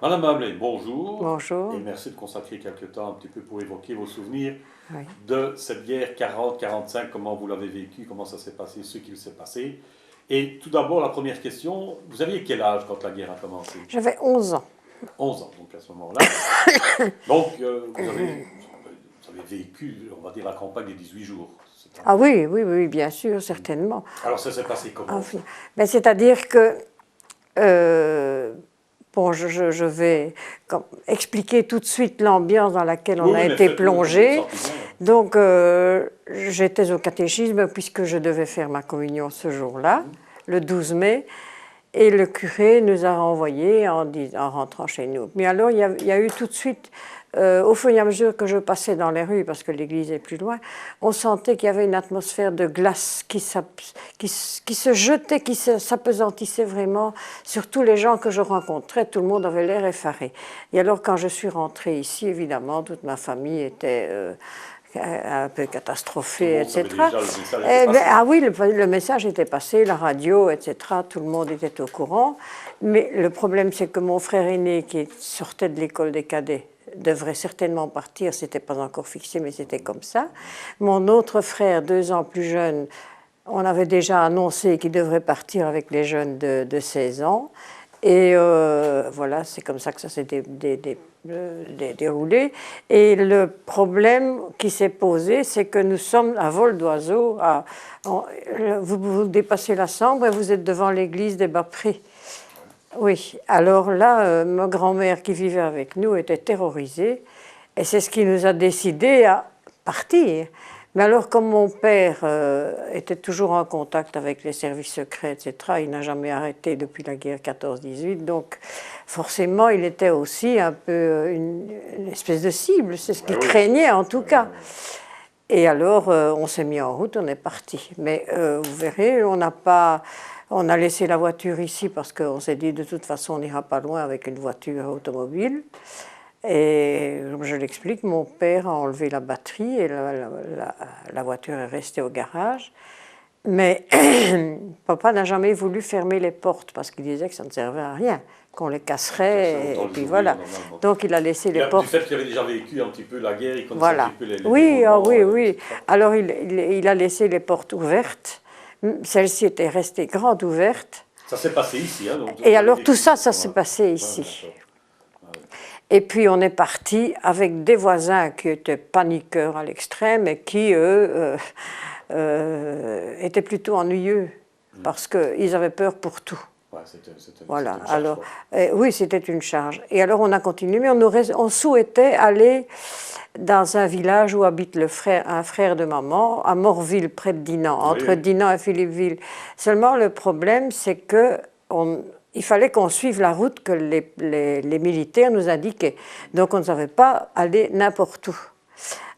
Madame Mablé, bonjour Bonjour. et merci de consacrer quelques temps un petit peu pour évoquer vos souvenirs Oui. de cette guerre 40-45, comment vous l'avez vécu, comment ça s'est passé, ce qui s'est passé. Et tout d'abord, la première question, vous aviez quel âge quand la guerre a commencé? J'avais 11 ans. 11 ans, donc à ce moment-là. Donc, vous avez vécu, on va dire, la campagne des 18 jours. Ah oui, oui, oui, bien sûr, certainement. Alors, ça s'est passé comment? Enfin, ben, c'est-à-dire que, bon, je vais expliquer tout de suite l'ambiance dans laquelle Oui, on a oui, mais été faites-le comme vous le plongé. sentez bien. Donc, j'étais au catéchisme puisque je devais faire ma communion ce jour-là, le 12 mai. Et le curé nous a renvoyés en rentrant chez nous. Mais alors, il y a eu tout de suite, au fur et à mesure que je passais dans les rues, parce que l'église est plus loin, on sentait qu'il y avait une atmosphère de glace qui se jetait, qui s'apesantissait vraiment sur tous les gens que je rencontrais. Tout le monde avait l'air effaré. Et alors, quand je suis rentrée ici, évidemment, toute ma famille était un peu catastrophée, etc. Déjà, le message était passé. Ah oui, le message était passé, la radio, etc. Tout le monde était au courant. Mais le problème, c'est que mon frère aîné, qui sortait de l'école des cadets, devrait certainement partir. C'était pas encore fixé, mais c'était comme ça. Mon autre frère, 2 ans plus jeune, on avait déjà annoncé qu'il devrait partir avec les jeunes de 16 ans. Et voilà, c'est comme ça que ça s'est déroulé. Et le problème qui s'est posé, c'est que nous sommes à vol d'oiseau. Vous dépassez la Sambre et vous êtes devant l'église des Bas-Prés. Oui, alors là, ma grand-mère qui vivait avec nous était terrorisée. Et c'est ce qui nous a décidé à partir. Mais alors, comme mon père était toujours en contact avec les services secrets, etc., il n'a jamais arrêté depuis la guerre 14-18, donc forcément, il était aussi un peu une espèce de cible, c'est ce qu'il craignait en tout cas. Et alors, on s'est mis en route, on est parti. Mais vous verrez, on a laissé la voiture ici parce qu'on s'est dit, de toute façon, on n'ira pas loin avec une voiture automobile. Et je l'explique, mon père a enlevé la batterie et la voiture est restée au garage. Mais papa n'a jamais voulu fermer les portes parce qu'il disait que ça ne servait à rien, qu'on les casserait et puis voilà. Donc il a laissé les portes. Du fait qu'il avait déjà vécu un petit peu la guerre, il connaissait Voilà. un petit peu les Oui, oui, oui. etc. Alors il a laissé les portes ouvertes. Celle-ci était restée grande ouverte. Ça s'est passé ici. Hein, donc, et alors tout ça, ça s'est passé ici. Et puis on est parti avec des voisins qui étaient paniqueurs à l'extrême et qui, eux, étaient plutôt ennuyeux parce qu'ils avaient peur pour tout. Ouais, voilà. Une charge, alors, oui, c'était une charge. Et alors on a continué, mais on souhaitait aller dans un village où habite un frère de maman, à Morville, près de Dinan, entre Dinan et Philippeville. Seulement le problème, c'est que il fallait qu'on suive la route que les militaires nous indiquaient. Donc on ne savait pas aller n'importe où.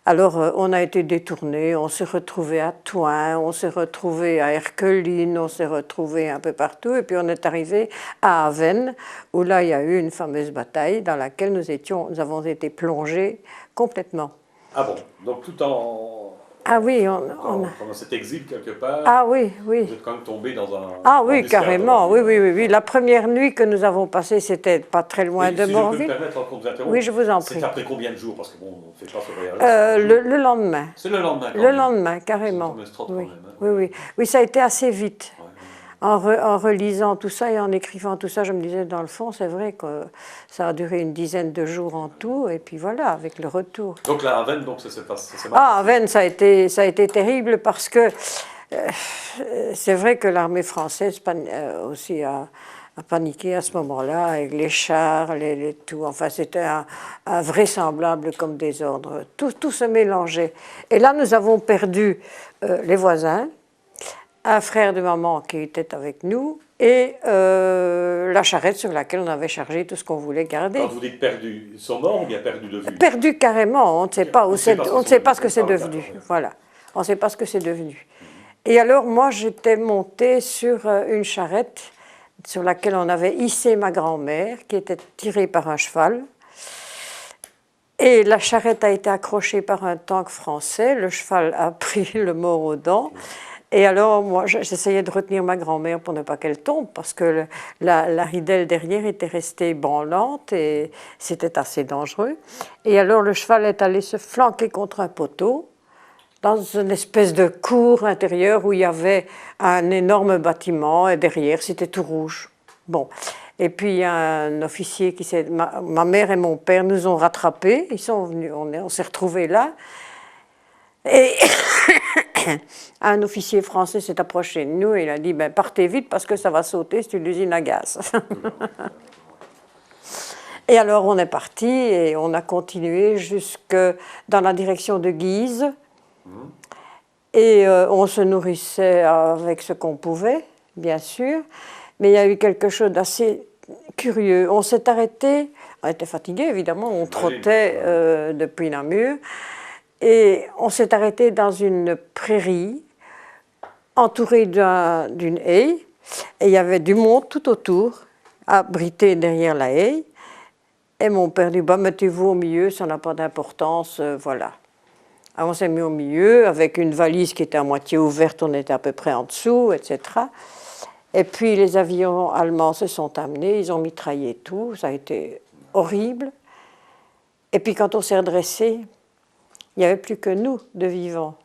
Alors on a été détournés, on s'est retrouvés à Thoin, on s'est retrouvés à Erqueline, on s'est retrouvés un peu partout. Et puis on est arrivé à Avesnes, où là il y a eu une fameuse bataille dans laquelle nous avons été plongés complètement. Ah bon, donc tout en... Ah oui, pendant cet exil quelque part, ah oui, oui. vous êtes quand même tombé dans un... Ah oui, carrément, oui, oui, oui, oui. La première nuit que nous avons passée, c'était pas très loin de Morville. Si je peux me permettre encore de vous interrompre, oui, je vous en prie. C'est après combien de jours? Parce que bon, on ne fait pas ce voyage. Le lendemain. C'est le lendemain quand même. Le lendemain, carrément. Oui. Quand même, hein. Oui, oui. Oui, ça a été assez vite. Ouais. En relisant tout ça et en écrivant tout ça, je me disais, dans le fond, c'est vrai que ça a duré une dizaine de jours en tout, et puis voilà, avec le retour. Donc là, à Avesnes, donc, ça s'est passé. Ah, Avesnes, ça a été terrible parce que c'est vrai que l'armée française aussi a paniqué à ce moment-là, avec les chars, tout. Enfin, c'était invraisemblable comme désordre. Tout se mélangeait. Et là, nous avons perdu les voisins, un frère de maman qui était avec nous et la charrette sur laquelle on avait chargé tout ce qu'on voulait garder. Quand vous dites perdu, ils sont morts ou bien perdu de vue? Perdu carrément, on ne sait pas, on ne sait pas ce que c'est devenu. Voilà, on ne sait pas ce que c'est devenu. Et alors moi j'étais montée sur une charrette sur laquelle on avait hissé ma grand-mère qui était tirée par un cheval. Et la charrette a été accrochée par un tank français, le cheval a pris le mort aux dents. Et alors, moi, j'essayais de retenir ma grand-mère pour ne pas qu'elle tombe, parce que la ridelle derrière était restée branlante et c'était assez dangereux. Et alors, le cheval est allé se flanquer contre un poteau, dans une espèce de cour intérieure où il y avait un énorme bâtiment, et derrière, c'était tout rouge. Bon. Et puis, il y a un officier qui s'est... Ma mère et mon père nous ont rattrapés, ils sont venus, on s'est retrouvés là. Et un officier français s'est approché de nous et il a dit ben, partez vite parce que ça va sauter, c'est une usine à gaz. Et alors on est parti et on a continué jusque dans la direction de Guise. Et on se nourrissait avec ce qu'on pouvait, bien sûr. Mais il y a eu quelque chose d'assez curieux. On s'est arrêté, on était fatigués évidemment, on trottait depuis Namur. Et on s'est arrêté dans une prairie entourée d'une haie. Et il y avait du monde tout autour, abrité derrière la haie. Et mon père dit, bah, mettez-vous au milieu, ça n'a pas d'importance, voilà. Alors on s'est mis au milieu, avec une valise qui était à moitié ouverte, on était à peu près en dessous, etc. Et puis les avions allemands se sont amenés, ils ont mitraillé tout, ça a été horrible. Et puis quand on s'est redressé, il n'y avait plus que nous de vivants.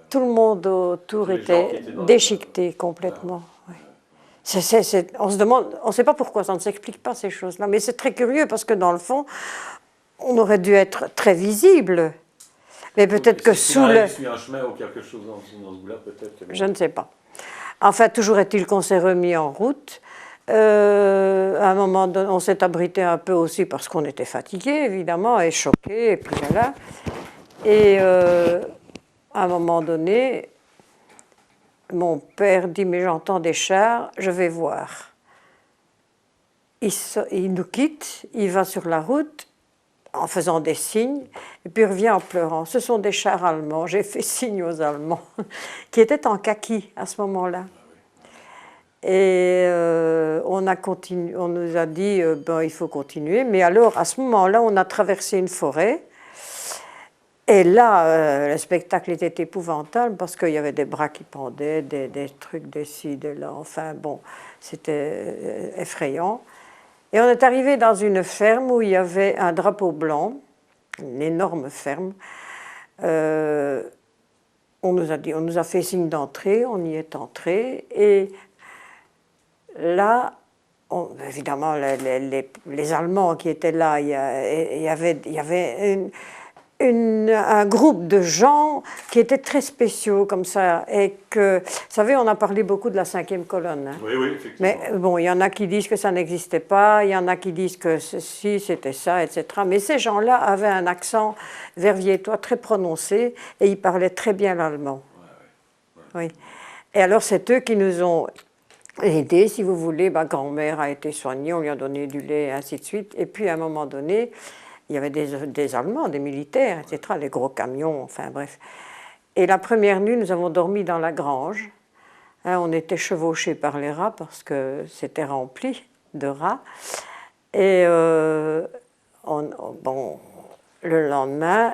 Tout le monde autour était déchiqueté complètement. Ouais. On se demande, on ne sait pas pourquoi, ça ne s'explique pas ces choses-là, mais c'est très curieux parce que dans le fond, on aurait dû être très visible. Mais peut-être que sous le... Suit un chemin ou quelque chose dans ce goût-là, peut-être. Je ne sais pas. Enfin, toujours est-il qu'on s'est remis en route. À un moment donné, on s'est abrité un peu aussi parce qu'on était fatigué, évidemment, et choqué, et puis voilà. Et à un moment donné, mon père dit, mais j'entends des chars, je vais voir. Il nous quitte, il va sur la route en faisant des signes, et puis il revient en pleurant. Ce sont des chars allemands, j'ai fait signe aux Allemands, qui étaient en kaki à ce moment-là. Et on nous a dit, ben, il faut continuer. Mais alors, à ce moment-là, on a traversé une forêt. Et là, le spectacle était épouvantable parce qu'il y avait des bras qui pendaient, des trucs d'ici, de là. Enfin, bon, c'était effrayant. Et on est arrivé dans une ferme où il y avait un drapeau blanc, une énorme ferme. On nous a fait signe d'entrer, on y est entré. Et là, évidemment, les Allemands qui étaient là, il y avait un groupe de gens qui étaient très spéciaux comme ça. Et que, vous savez, on a parlé beaucoup de la 5e colonne. Hein. Oui, oui, effectivement. Mais bon, il y en a qui disent que ça n'existait pas, il y en a qui disent que ceci, c'était ça, etc. Mais ces gens-là avaient un accent verviétois très prononcé et ils parlaient très bien l'allemand. Ouais. Oui. Et alors, c'est eux qui nous ont aidés, si vous voulez. Ma grand-mère a été soignée, on lui a donné du lait, et ainsi de suite. Et puis, à un moment donné, il y avait des Allemands, des militaires, etc., les gros camions, enfin bref. Et la première nuit, nous avons dormi dans la grange. Hein, on était chevauchés par les rats parce que c'était rempli de rats. Et bon, le lendemain,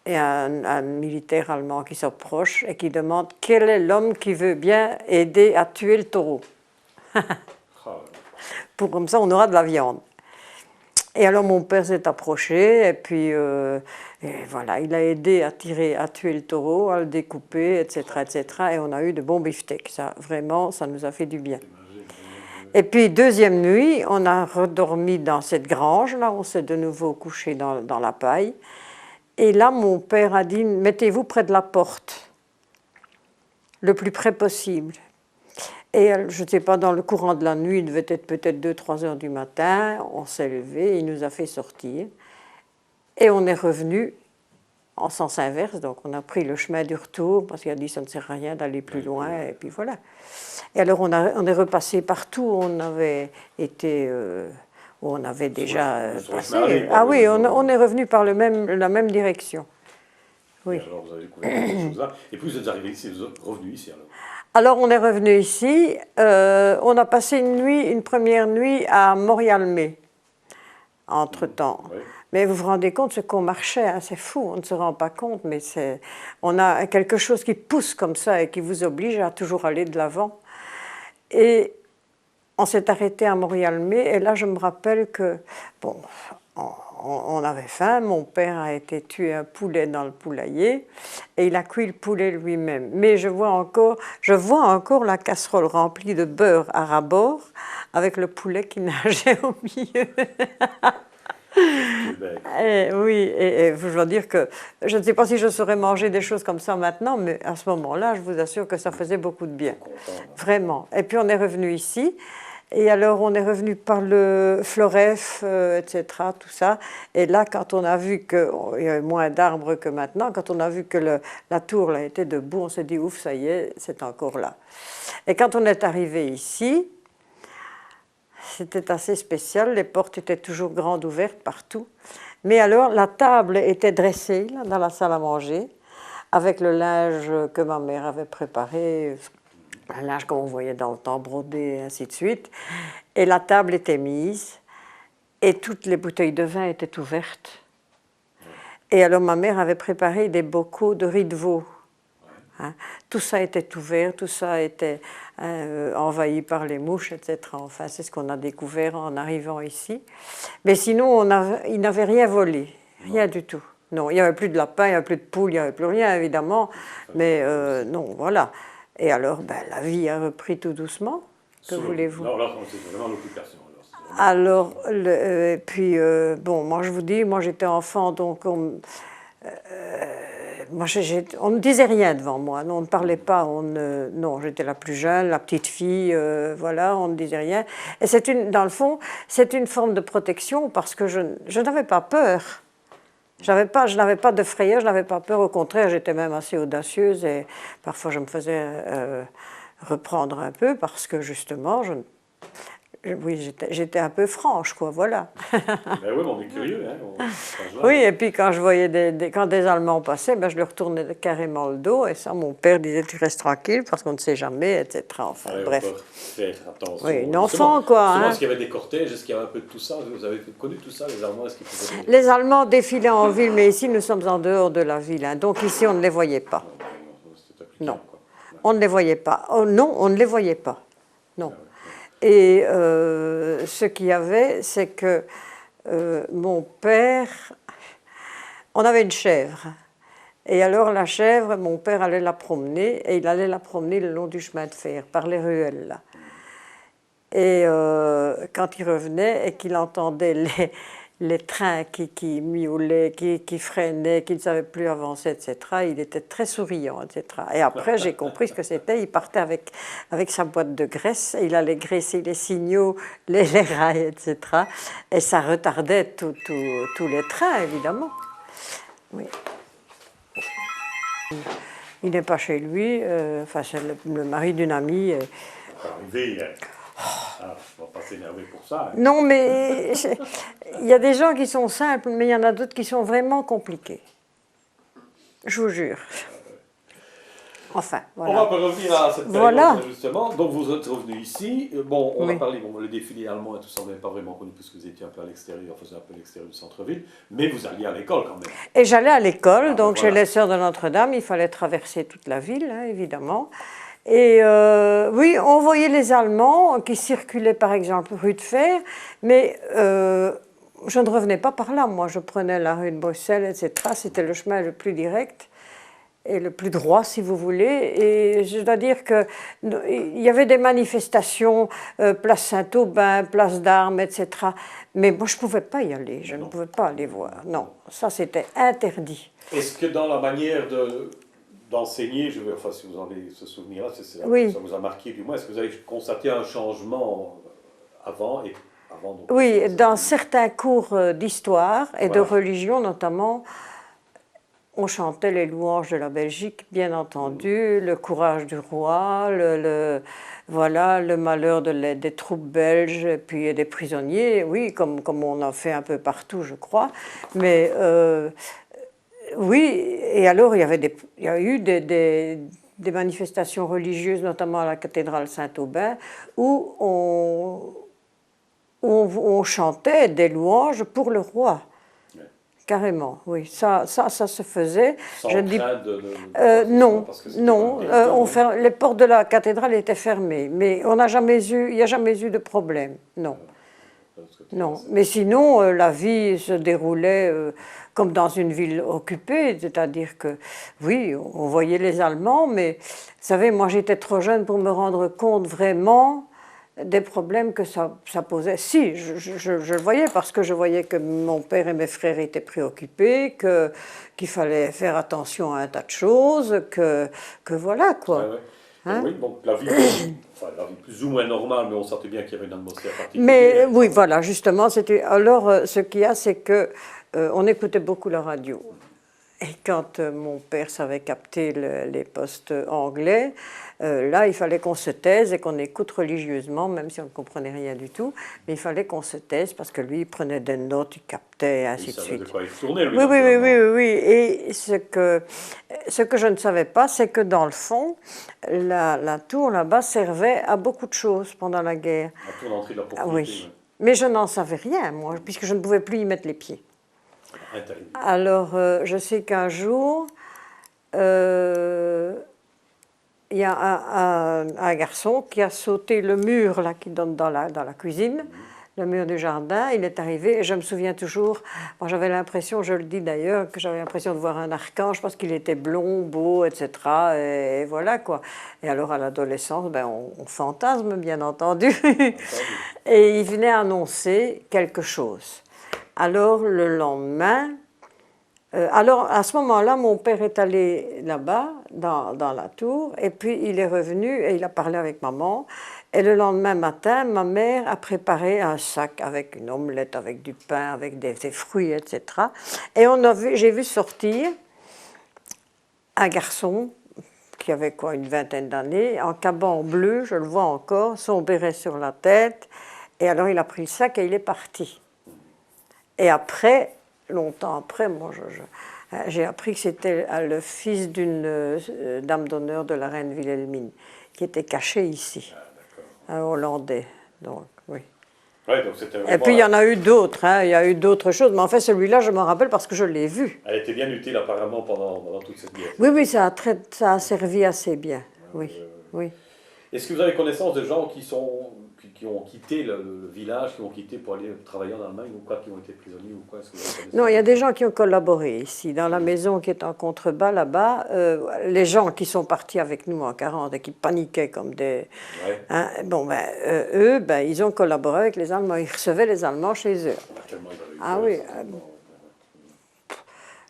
il y a un militaire allemand qui s'approche et qui demande « Quel est l'homme qui veut bien aider à tuer le taureau ?» Pour comme ça, on aura de la viande. Et alors mon père s'est approché et puis et voilà, il a aidé à tuer le taureau, à le découper, etc., etc. Et on a eu de bons beefsteaks. Ça, vraiment, ça nous a fait du bien. Et puis deuxième nuit, on a redormi dans cette grange. Là, on s'est de nouveau couché dans la paille. Et là, mon père a dit, mettez-vous près de la porte, le plus près possible. Et je ne sais pas, dans le courant de la nuit, il devait être peut-être 2-3 heures du matin, on s'est levé, il nous a fait sortir. Et on est revenu en sens inverse, donc on a pris le chemin du retour, parce qu'il a dit ça ne sert à rien d'aller plus loin, et puis voilà. Et alors on est repassé partout où on avait été, où on avait déjà passé. Ah oui, on est revenu par la même direction. Oui. Et alors vous avez découvert quelque chose là, et puis vous êtes arrivé ici, vous êtes revenu ici alors. Alors on est revenu ici, on a passé une première nuit à Montréal-May, entre-temps. Oui. Mais vous vous rendez compte ce qu'on marchait, hein, c'est fou, on ne se rend pas compte, mais on a quelque chose qui pousse comme ça et qui vous oblige à toujours aller de l'avant. Et on s'est arrêté à Montréal-Mai, et là je me rappelle que, bon, on avait faim, mon père a été tuer un poulet dans le poulailler, et il a cuit le poulet lui-même. Mais je vois encore la casserole remplie de beurre à ras-bord, avec le poulet qui nageait au milieu. Oui, et je dois dire que je ne sais pas si je saurais manger des choses comme ça maintenant, mais à ce moment-là, je vous assure que ça faisait beaucoup de bien. Vraiment. Et puis on est revenu ici, et alors on est revenu par le Floref, etc., tout ça. Et là, quand on a vu qu'il y avait moins d'arbres que maintenant, quand on a vu que la tour là, était debout, on s'est dit, ouf, ça y est, c'est encore là. Et quand on est arrivé ici, c'était assez spécial, les portes étaient toujours grandes ouvertes partout. Mais alors, la table était dressée là, dans la salle à manger, avec le linge que ma mère avait préparé, un linge comme on voyait dans le temps, brodé, et ainsi de suite. Et la table était mise, et toutes les bouteilles de vin étaient ouvertes. Et alors, ma mère avait préparé des bocaux de riz de veau. Hein. Tout ça était ouvert, tout ça était envahi par les mouches, etc. Enfin, c'est ce qu'on a découvert en arrivant ici. Mais sinon, il n'avait rien volé, rien du tout. Non, il n'y avait plus de lapin, il n'y avait plus de poules, il n'y avait plus rien, évidemment. Mais non, voilà. Et alors, ben, la vie a repris tout doucement. Que voulez-vous? Non, là, c'est vraiment l'occupation. Alors, puis, bon, moi, je vous dis, moi, j'étais enfant, donc moi, on ne disait rien devant moi, on ne parlait pas, non, j'étais la plus jeune, la petite fille, voilà, on ne disait rien. Et dans le fond, c'est une forme de protection parce que je n'avais pas peur. Je n'avais pas de frayeur, je n'avais pas peur, au contraire, j'étais même assez audacieuse et parfois je me faisais reprendre un peu parce que justement, oui, j'étais un peu franche, quoi, voilà. Ben oui, on est curieux, hein. Oui, et puis quand je voyais quand des Allemands passaient, ben, je leur tournais carrément le dos, et ça, mon père disait, tu restes tranquille, parce qu'on ne sait jamais, etc. Enfin, ouais, bref. Faire attention. Oui, une enfant, quoi. Souvent, Hein. Est-ce qu'il y avait des cortèges, est-ce qu'il y avait un peu de tout ça? Vous avez connu tout ça, les Allemands? Est-ce qu'ils faisaient des... Les Allemands défilaient en ville, mais ici, nous sommes en dehors de la ville, hein, donc ici, on ne les voyait pas. Non, on ne les voyait pas. Oh, non, on ne les voyait pas. Non. Et ce qu'il y avait, c'est que mon père, on avait une chèvre. Et alors la chèvre, mon père allait la promener, et il allait la promener le long du chemin de fer, par les ruelles là. Et quand il revenait et qu'il entendait les trains qui miaulaient, qui freinaient, qui ne savaient plus avancer, etc., il était très souriant, etc. Et après, j'ai compris ce que c'était. Il partait avec sa boîte de graisse, et il allait graisser les signaux, les rails, etc. Et ça retardait tous les trains, évidemment. Oui. Il n'est pas chez lui, enfin, c'est le mari d'une amie. Arrivé, on va pas s'énerver pour ça. Hein. Non, mais il y a des gens qui sont simples, mais il y en a d'autres qui sont vraiment compliqués. Je vous jure. Enfin, voilà. On va pas revenir à cette période, justement. Donc, vous êtes revenu ici. Bon, on a parlé, le défilé allemand et tout ça, on n'avait pas vraiment connu puisque vous étiez un peu à l'extérieur, on faisait un peu l'extérieur du centre-ville, mais vous alliez à l'école quand même. Et j'allais à l'école, donc chez les Sœurs de Notre-Dame, il fallait traverser toute la ville, hein, évidemment. Et oui, on voyait les Allemands qui circulaient par exemple rue de Fer, mais je ne revenais pas par là. Moi, je prenais la rue de Bruxelles, etc. C'était le chemin le plus direct et le plus droit, si vous voulez. Et je dois dire qu'il y avait des manifestations, place Saint-Aubin, place d'Armes, etc. Mais moi, je ne pouvais pas y aller, je ne pouvais pas aller voir. Non, ça, c'était interdit. Est-ce que dans la manière d'enseigner, enfin si vous avez ce souvenir-là, oui. Ça vous a marqué du moins, est-ce que vous avez constaté un changement avant donc, oui, dans certains cours d'histoire et de religion notamment, on chantait les louanges de la Belgique, bien entendu, le courage du roi, voilà, le malheur des troupes belges et puis des prisonniers, oui, comme on en fait un peu partout, je crois, mais... oui, et alors il y a eu des manifestations religieuses, notamment à la cathédrale Saint-Aubin, où on chantait des louanges pour le roi. carrément, oui. Ça se faisait. Sans Je dis, crainte non, parce que c'était non. pas une question, Les portes de la cathédrale étaient fermées, mais on n'a jamais eu, il n'y a jamais eu de problème, non. Non, mais sinon, la vie se déroulait comme dans une ville occupée, c'est-à-dire que, oui, on voyait les Allemands, mais, vous savez, moi j'étais trop jeune pour me rendre compte vraiment des problèmes que ça posait. Si, je le voyais parce que je voyais que mon père et mes frères étaient préoccupés, qu'il fallait faire attention à un tas de choses, que voilà, quoi. Ouais, ouais. Hein? Oui, donc la vie, enfin, la vie plus ou moins normale, mais on sentait bien qu'il y avait une atmosphère particulière. Mais oui, voilà, justement, c'était. Alors, ce qu'il y a, c'est que on écoutait beaucoup la radio. Et quand mon père savait capter les postes anglais, là, il fallait qu'on se taise et qu'on écoute religieusement, même si on ne comprenait rien du tout. Mais il fallait qu'on se taise parce que lui, il prenait des notes, il captait, et ainsi de suite. Il savait de quoi il tournait, lui. Oui. Et ce que je ne savais pas, c'est que dans le fond, la tour là-bas servait à beaucoup de choses pendant la guerre. La tour d'entrée de la propriété. Oui. Mais je n'en savais rien, moi, puisque je ne pouvais plus y mettre les pieds. Alors, je sais qu'un jour, il y a un garçon qui a sauté le mur là, qui donne dans la cuisine, le mur du jardin. Il est arrivé, et je me souviens toujours, moi j'avais l'impression, je le dis d'ailleurs, que j'avais l'impression de voir un archange parce qu'il était blond, beau, etc. Et voilà quoi. Et alors à l'adolescence, ben, on fantasme bien entendu. Et il venait annoncer quelque chose. Alors le lendemain, alors à ce moment-là, mon père est allé là-bas, dans la tour, et puis il est revenu et il a parlé avec maman. Et le lendemain matin, ma mère a préparé un sac avec une omelette, avec du pain, avec des fruits, etc. Et j'ai vu sortir un garçon qui avait quoi, une vingtaine d'années, en caban bleu, je le vois encore, son béret sur la tête. Et alors il a pris le sac et il est parti. Et après, longtemps après, moi, j'ai appris que c'était le fils d'une dame d'honneur de la reine Wilhelmine, qui était cachée ici, un Hollandais. Donc, oui. Ouais, donc et puis il y en a eu d'autres, hein, il y a eu d'autres choses, mais en fait celui-là je m'en rappelle parce que je l'ai vu. Elle était bien utile apparemment pendant toute cette guerre. Oui, ça a servi assez bien, oui. Est-ce que vous avez connaissance de gens qui ont quitté le village, qui ont quitté pour aller travailler en Allemagne ou quoi, qui ont été prisonniers ou quoi? Non, il y a des gens qui ont collaboré ici, dans la maison qui est en contrebas là-bas. Les gens qui sont partis avec nous en 40 et qui paniquaient comme des... Ouais. Hein, bon, eux, ils ont collaboré avec les Allemands. Ils recevaient les Allemands chez eux. Ah oui.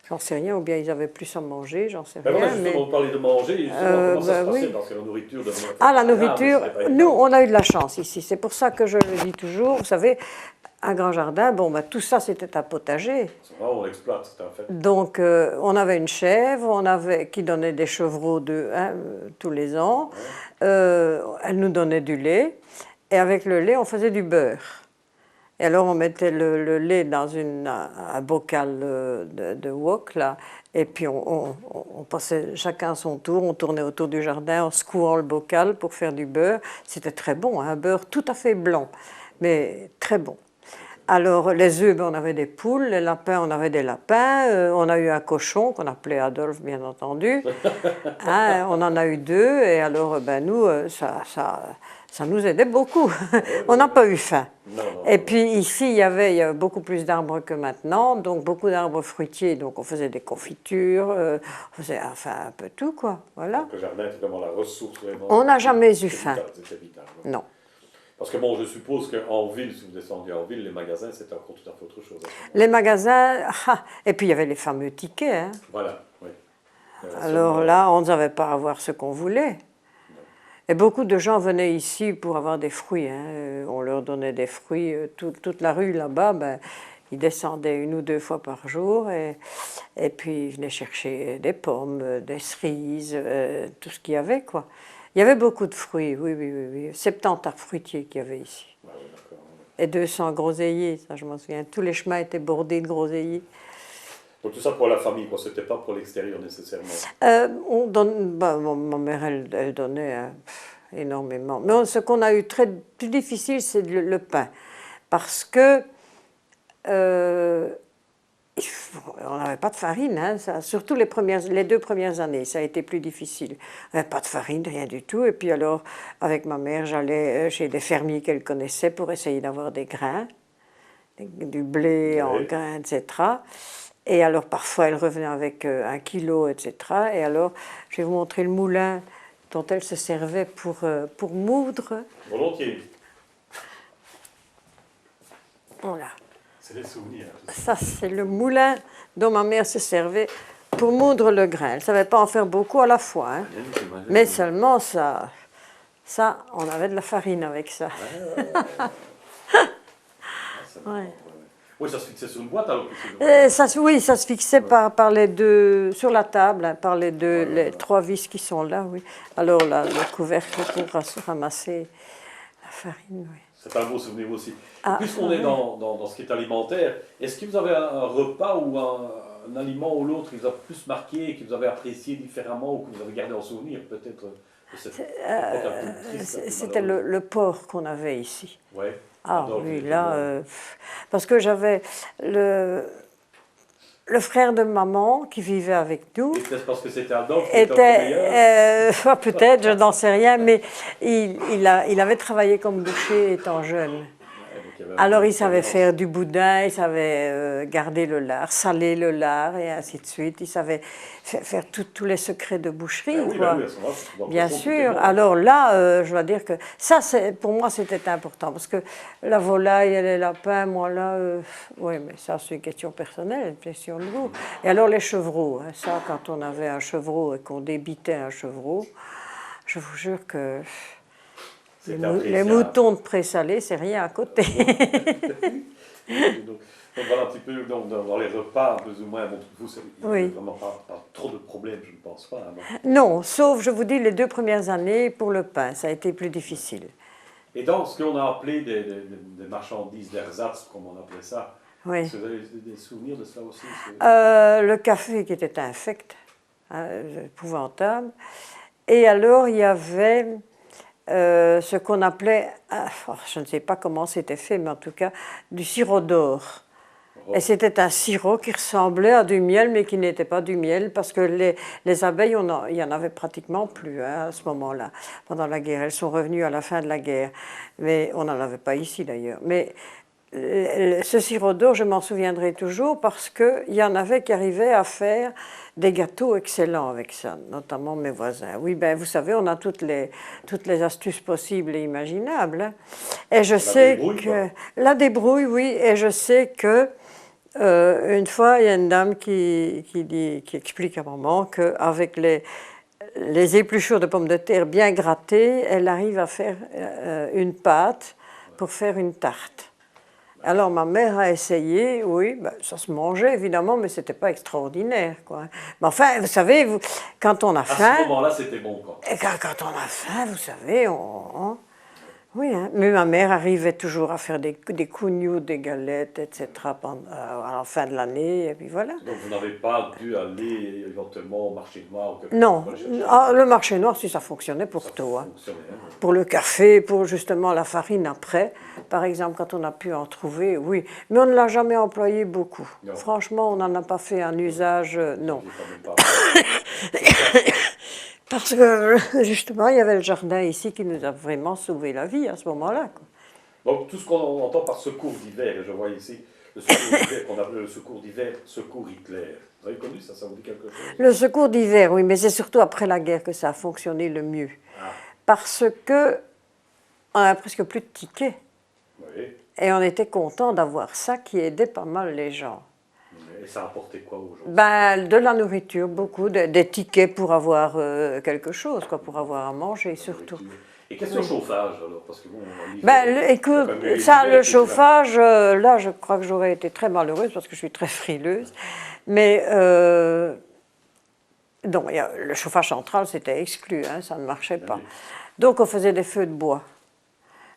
J'en sais rien, ou bien ils avaient plus à manger, j'en sais rien. Voilà, justement, vous parlez de manger, comment ça se passait parce que la nourriture... La nourriture, nous, on a eu de la chance ici. C'est pour ça que je le dis toujours. Vous savez, un grand jardin, tout ça, c'était un potager. On l'exploite, c'est un fait. Donc, on avait une chèvre, qui donnait des chevreaux tous les ans. Ouais. Elle nous donnait du lait. Et avec le lait, on faisait du beurre. Et alors, on mettait le lait dans un bocal de wok, là, et puis on passait chacun son tour, on tournait autour du jardin en secouant le bocal pour faire du beurre. C'était très bon, un beurre tout à fait blanc, mais très bon. Alors, les œufs, on avait des poules, les lapins, on avait des lapins, on a eu un cochon qu'on appelait Adolphe, bien entendu. Hein, on en a eu 2, et alors, nous, ça nous aidait beaucoup. On n'a pas eu faim. Non. Et puis ici, il y avait beaucoup plus d'arbres que maintenant, donc beaucoup d'arbres fruitiers. Donc on faisait des confitures, on faisait un peu tout, quoi. Voilà. Donc le jardin était vraiment la ressource. Vraiment, on n'a jamais eu faim. C'était vital. Ouais. Non. Parce que je suppose qu'en ville, si vous descendiez en ville, les magasins, c'était encore tout à fait autre chose. Les magasins, et puis il y avait les fameux tickets. Hein. Voilà, oui. Alors là, on ne savait pas avoir ce qu'on voulait. Et beaucoup de gens venaient ici pour avoir des fruits. Hein. On leur donnait des fruits. Toute la rue là-bas, ils descendaient 1 ou 2 fois par jour. Et puis ils venaient chercher des pommes, des cerises, tout ce qu'il y avait, quoi. Il y avait beaucoup de fruits, oui. 70 arbres fruitiers qu'il y avait ici. Ah, oui, d'accord. Et 200 groseilliers, ça je m'en souviens. Tous les chemins étaient bordés de groseilliers. Donc tout ça pour la famille, quoi. C'était pas pour l'extérieur nécessairement. Ma mère, elle donnait énormément. Mais ce qu'on a eu plus difficile, c'est le pain. Parce que On n'avait pas de farine, hein, ça, surtout les 2 premières années, ça a été plus difficile. On n'avait pas de farine, rien du tout. Et puis alors, avec ma mère, j'allais chez des fermiers qu'elle connaissait pour essayer d'avoir des grains, du blé en grains, etc. Et alors, parfois, elle revenait avec 1 kilo, etc. Et alors, je vais vous montrer le moulin dont elle se servait pour moudre. Volontiers. Voilà. C'est les souvenirs. Ça, c'est le moulin dont ma mère se servait pour moudre le grain. Elle ne savait pas en faire beaucoup à la fois, hein. Mais seulement ça, on avait de la farine avec ça. Ouais. Oui, ça se fixait sur une boîte alors oui, ça se fixait par les 2, sur la table, hein, par les 3 vis qui sont là, oui. Alors le couvercle pour ramasser la farine, oui. C'est un beau souvenir aussi. Puisqu'on est dans ce qui est alimentaire, est-ce que vous avez un repas ou un aliment ou l'autre qui vous a plus marqué, que vous avez apprécié différemment ou que vous avez gardé en souvenir peut-être C'était le porc qu'on avait ici. Ouais. Ah oui, là, parce que j'avais le frère de maman qui vivait avec nous. Est-ce parce que c'était Adolphe peut-être, je n'en sais rien, mais il avait travaillé comme boucher étant jeune. Alors il savait faire du boudin, il savait garder le lard, saler le lard et ainsi de suite. Il savait faire tous les secrets de boucherie. Bien sûr. Alors là, je dois dire que ça, pour moi, c'était important. Parce que la volaille et les lapins, moi là, oui, mais ça, c'est une question personnelle, une question de goût. Et alors les chevreaux, hein, ça, quand on avait un chevreau et qu'on débitait un chevreau, je vous jure que... Les moutons de présalé, c'est rien à côté. donc voilà un petit peu dans les repas, plus ou moins, bon, vous, il n'y a vraiment pas trop de problèmes, je ne pense pas. Non, sauf, je vous dis, les 2 premières années, pour le pain, ça a été plus difficile. Et dans ce qu'on a appelé des marchandises d'ersatz, comme on appelait ça, oui. Est-ce que vous avez des souvenirs de ça aussi? Le café qui était infect, épouvantable. Et alors, il y avait... ce qu'on appelait, je ne sais pas comment c'était fait, mais en tout cas, du sirop d'or. Et c'était un sirop qui ressemblait à du miel, mais qui n'était pas du miel, parce que les abeilles, il n'y en avait pratiquement plus, hein, à ce moment-là, pendant la guerre. Elles sont revenues à la fin de la guerre, mais on n'en avait pas ici d'ailleurs. Mais ce sirop d'or, je m'en souviendrai toujours, parce qu'il y en avait qui arrivaient à faire des gâteaux excellents avec ça, notamment mes voisins. Oui, ben vous savez, on a toutes les astuces possibles et imaginables. Hein. Et je sais que... La débrouille, oui, et je sais que une fois, il y a une dame qui explique à maman qu'avec les épluchures de pommes de terre bien grattées, elle arrive à faire une pâte pour faire une tarte. Alors ma mère a essayé, oui, ben, ça se mangeait évidemment, mais c'était pas extraordinaire, quoi. Mais enfin, vous savez, quand on a faim... À ce moment-là, c'était bon, quoi. Et quand on a faim, vous savez, oui, hein. Mais ma mère arrivait toujours à faire des cougnous, des galettes, etc. À la fin de l'année, et puis voilà. Donc vous n'avez pas dû aller éventuellement au marché noir ou quelque Non, le marché noir, si ça fonctionnait pour tout. Hein. Pour le café, pour justement la farine après. Par exemple, quand on a pu en trouver, oui. Mais on ne l'a jamais employé beaucoup. Non. Franchement, on n'en a pas fait un usage, non. Parce que, justement, il y avait le jardin ici qui nous a vraiment sauvé la vie à ce moment-là. Donc, tout ce qu'on entend par secours d'hiver, je vois ici, le secours d'hiver, qu'on appelle le secours d'hiver, secours Hitler. Vous avez connu ça? Ça vous dit quelque chose? Le secours d'hiver, oui, mais c'est surtout après la guerre que ça a fonctionné le mieux. Ah. Parce que on a presque plus de tickets. Oui. Et on était content d'avoir ça qui aidait pas mal les gens. Et ça apportait quoi aux gens? Ben, de la nourriture, beaucoup, des tickets pour avoir quelque chose, quoi, pour avoir à manger surtout. Et question chauffage alors? Parce que bon, écoute, ça, le chauffage, là, je crois que j'aurais été très malheureuse parce que je suis très frileuse. Mais non, le chauffage central, c'était exclu, hein, ça ne marchait pas. Donc, on faisait des feux de bois.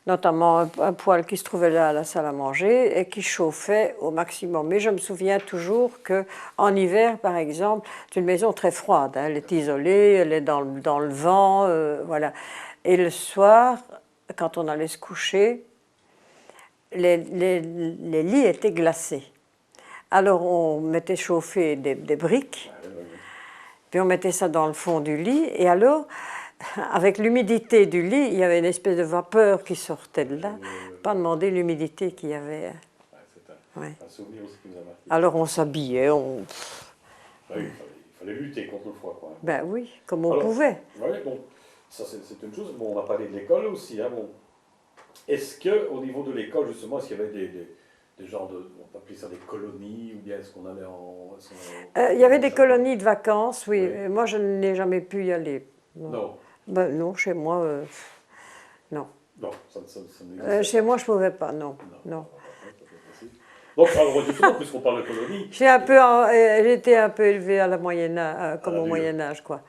Notamment un poêle qui se trouvait là à la salle à manger et qui chauffait au maximum. Mais je me souviens toujours qu'en hiver, par exemple, c'est une maison très froide, hein, elle est isolée, elle est dans le vent, voilà. Et le soir, quand on allait se coucher, les lits étaient glacés. Alors on mettait chauffer des briques, puis on mettait ça dans le fond du lit, et alors, avec l'humidité du lit, il y avait une espèce de vapeur qui sortait de là. Pas demander l'humidité qu'il y avait. C'est un souvenir aussi qui nous a marqué. Alors on s'habillait, Oui, il fallait lutter contre le froid, quoi. Ben oui, comme on pouvait. Oui, bon, ça c'est une chose. Bon, on va parler de l'école aussi, hein, bon. Est-ce qu'au niveau de l'école, justement, est-ce qu'il y avait des genres de, on peut appeler ça des colonies, ou bien est-ce qu'on allait en... Il y avait des colonies de vacances, oui. Moi, je n'ai jamais pu y aller. Non. Ben, non, chez moi, non. Non, ça n'existe chez moi, je ne pouvais pas, non. Donc, alors, justement, puisqu'on parle de colonies... J'étais un peu élevée à la Moyen-Âge, comme au Moyen-Âge, quoi.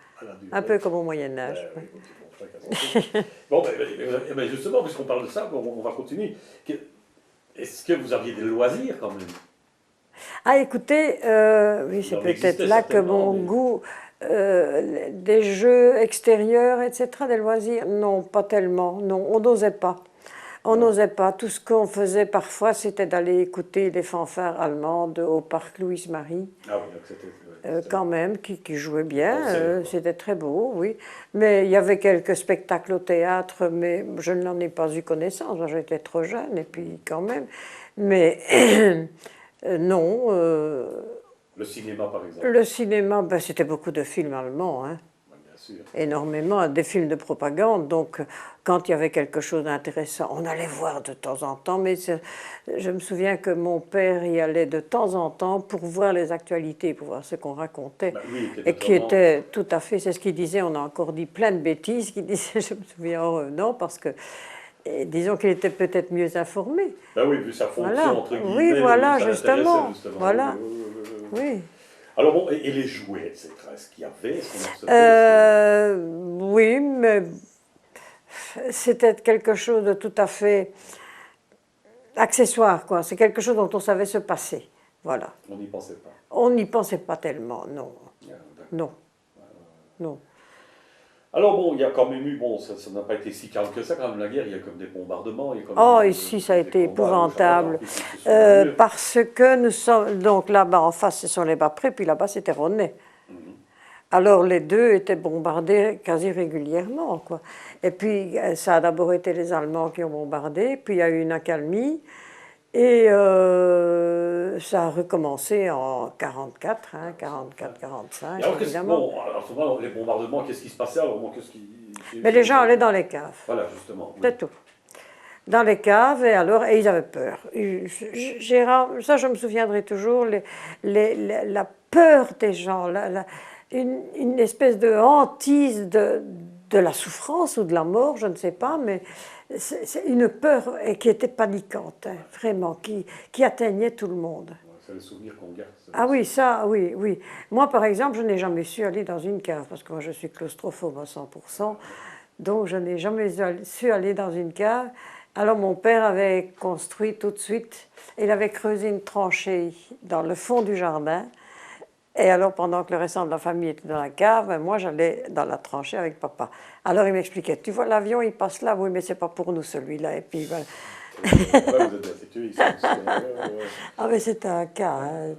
Un peu comme au Moyen-Âge. Bon, ben, justement, puisqu'on parle de ça, on va continuer. Est-ce que vous aviez des loisirs quand même? Ah, écoutez, oui, c'est peut-être là que mon goût, des jeux extérieurs, etc., des loisirs, non, pas tellement, non, on n'osait pas. On n'osait pas. Tout ce qu'on faisait parfois, c'était d'aller écouter des fanfares allemandes au parc Louise-Marie. Ah oui, donc c'était... quand même, qui jouaient bien, c'était très beau, oui. Mais il y avait quelques spectacles au théâtre, mais je n'en ai pas eu connaissance, j'étais trop jeune, et puis quand même. Mais non. Le cinéma, par exemple? Le cinéma, ben, c'était beaucoup de films allemands, hein. Énormément, des films de propagande, donc quand il y avait quelque chose d'intéressant, on allait voir de temps en temps, mais je me souviens que mon père y allait de temps en temps pour voir les actualités, pour voir ce qu'on racontait, et qui était tout à fait, c'est ce qu'il disait, on a encore dit plein de bêtises, qu'il disait, je me souviens en revenant, parce que, disons qu'il était peut-être mieux informé. Ben oui, vu sa fonction, voilà. entre guillemets. Oui, voilà, justement. Voilà. Oui. Alors bon, et les jouets, etc., est-ce qu'il y avait, oui, mais c'était quelque chose de tout à fait accessoire, quoi. C'est quelque chose dont on savait se passer, voilà. On n'y pensait pas? On n'y pensait pas tellement, non. Non. Non. Alors bon, il y a quand même eu, bon, ça n'a pas été si calme que ça quand même la guerre, il y a comme des bombardements. Il y a comme ici ça a été épouvantable, parce que nous sommes, donc là-bas en face ce sont les Bas-Prés, puis là-bas c'était Ronnay. Alors les deux étaient bombardés quasi régulièrement, quoi. Et puis ça a d'abord été les Allemands qui ont bombardé, puis il y a eu une accalmie, et ça a recommencé en 44, hein, 44-45, évidemment. Bon, alors souvent, les bombardements, qu'est-ce qui se passait alors? Mais les gens allaient dans les caves. Voilà, justement. C'est tout. Dans les caves, et ils avaient peur. Ça, je me souviendrai toujours, la peur des gens, une espèce de hantise de la souffrance ou de la mort, je ne sais pas, mais c'est une peur qui était paniquante, hein, vraiment, qui atteignait tout le monde. C'est le souvenir qu'on garde. Ah oui, ça, oui, oui. Moi, par exemple, je n'ai jamais su aller dans une cave, parce que moi, je suis claustrophobe à 100%, donc je n'ai jamais su aller dans une cave. Alors, mon père avait construit tout de suite, il avait creusé une tranchée dans le fond du jardin, et alors, pendant que le restant de la famille était dans la cave, moi, j'allais dans la tranchée avec papa. Alors, il m'expliquait, tu vois, l'avion, il passe là, oui, mais c'est pas pour nous, celui-là, et puis voilà. Ah, mais c'était un cas, hein,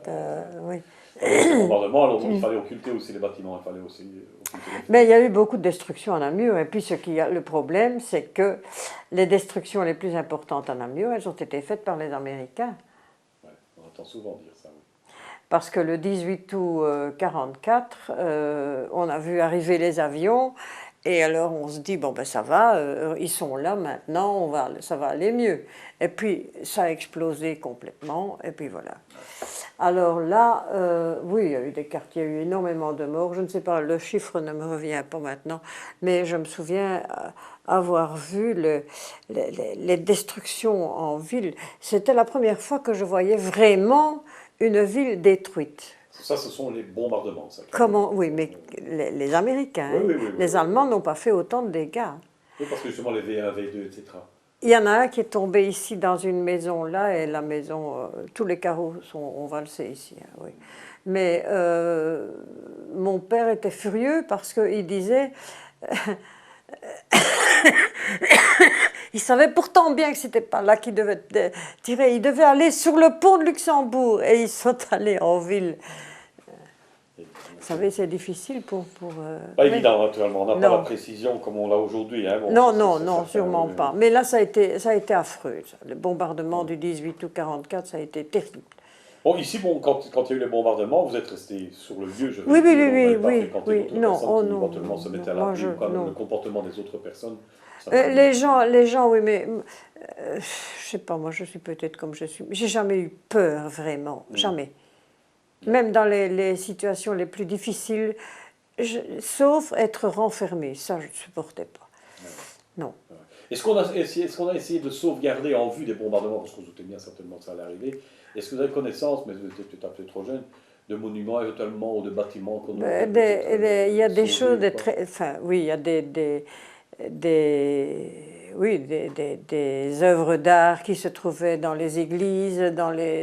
oui. Alors, il fallait occulter aussi les bâtiments, il fallait aussi occulter les... Mais il y a eu beaucoup de destructions à Namur, et puis le problème, c'est que les destructions les plus importantes à Namur, elles ont été faites par les Américains. Ouais, on entend souvent dire ça, oui. Parce que le 18 août 1944, on a vu arriver les avions, et alors on se dit, bon ben ça va, ils sont là maintenant, ça va aller mieux. Et puis ça a explosé complètement, et puis voilà. Alors là, oui, il y a eu des quartiers, il y a eu énormément de morts, je ne sais pas, le chiffre ne me revient pas maintenant, mais je me souviens avoir vu les destructions en ville. C'était la première fois que je voyais vraiment une ville détruite. Ça, ce sont les bombardements. Ça, comment? Oui, mais les Américains, oui, les Allemands n'ont pas fait autant de dégâts. Oui, parce que justement les V1, V2, etc. Il y en a un qui est tombé ici dans une maison là, et la maison, tous les carreaux ont valsé ici. Hein, oui. Mais mon père était furieux parce qu'il disait, Ils savaient pourtant bien que ce n'était pas là qu'ils devaient tirer. Ils devaient aller sur le pont de Luxembourg et ils sont allés en ville. Vous savez, c'est difficile pour pas évident, naturellement. On n'a pas la précision comme on l'a aujourd'hui. Hein. Bon, non, sûrement pas. Mais là, ça a été affreux. Ça. Le bombardement du 18 août 1944, ça a été terrible. Bon, ici, quand il y a eu les bombardements, vous êtes resté sur le lieu, je oui. Non, éventuellement se mettaient à l'abri, le comportement des autres personnes. Les gens, oui, mais je sais pas, moi, je suis peut-être comme je suis. J'ai jamais eu peur, vraiment, jamais. Même dans les situations les plus difficiles, sauf être renfermé, ça je ne supportais pas. Non. Est-ce qu'on a essayé de sauvegarder en vue des bombardements, parce qu'on se doutait bien certainement que ça allait arriver, est-ce que vous avez connaissance, mais vous êtes peut-être un peu trop jeune, de monuments éventuellement ou de bâtiments qu'on aurait il y a des choses de très... Enfin, oui, il y a des œuvres d'art qui se trouvaient dans les églises,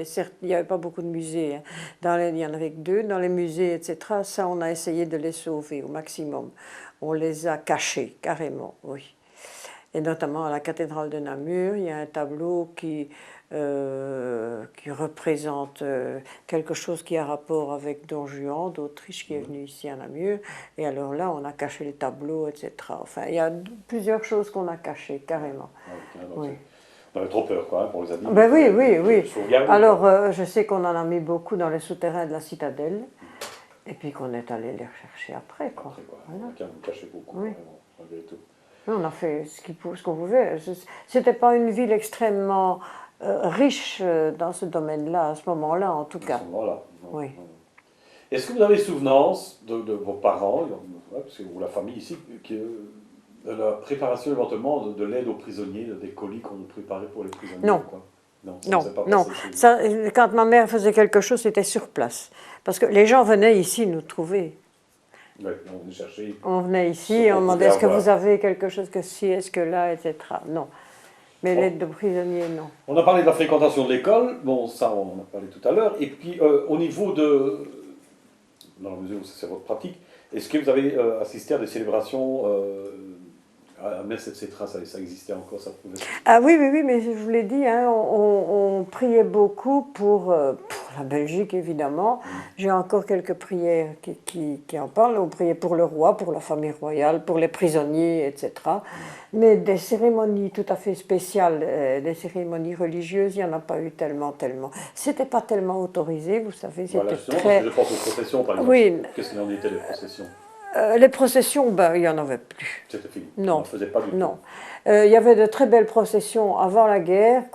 certes, il n'y avait pas beaucoup de musées, hein. Il y en avait que 2, dans les musées, etc. Ça, on a essayé de les sauver au maximum. On les a cachés, carrément, oui. Et notamment à la cathédrale de Namur, il y a un tableau qui représente quelque chose qui a rapport avec Don Juan d'Autriche qui est venu ici à Namur. Et alors là, on a caché le tableau, etc. Enfin, il y a plusieurs choses qu'on a cachées, carrément. Oui. On avait trop peur, quoi, hein, pour les animaux. Ben oui. Alors, je sais qu'on en a mis beaucoup dans les souterrains de la citadelle, et puis qu'on est allé les rechercher après, quoi. Voilà. On a caché beaucoup, oui. Vraiment, malgré tout. On a fait ce qu'on pouvait. C'était pas une ville extrêmement riche dans ce domaine-là, à ce moment-là, en tout cas. À ce moment-là. Oui. Est-ce que vous avez souvenance de vos parents, ou la famille ici, de la préparation éventuellement de l'aide aux prisonniers, des colis qu'on préparait pour les prisonniers? Non. Quoi? Non. Ça, quand ma mère faisait quelque chose, c'était sur place. Parce que les gens venaient ici nous trouver. Oui, on venait chercher. On venait ici, on demandait est-ce que vous avez quelque chose que si, est-ce que là, etc. Non. Mais l'aide de prisonniers, non. On a parlé de la fréquentation de l'école, bon, ça on en a parlé tout à l'heure. Et puis, au niveau de. Dans la mesure où c'est votre pratique, est-ce que vous avez assisté à des célébrations à messe, etc. Ça existait encore, ça pouvait... Ah oui, mais je vous l'ai dit, hein, on priait beaucoup pour la Belgique, évidemment. J'ai encore quelques prières qui en parlent. On priait pour le roi, pour la famille royale, pour les prisonniers, etc. Mais des cérémonies tout à fait spéciales, des cérémonies religieuses, il n'y en a pas eu tellement. C'était pas tellement autorisé, vous savez. Voilà, justement, parce que je pense aux processions, par exemple. Oui. Qu'est-ce qu'il en était, les processions? Les processions, il n'y en avait plus. C'était fini. Non. On ne faisait pas du tout. Non. Il y avait de très belles processions avant la guerre.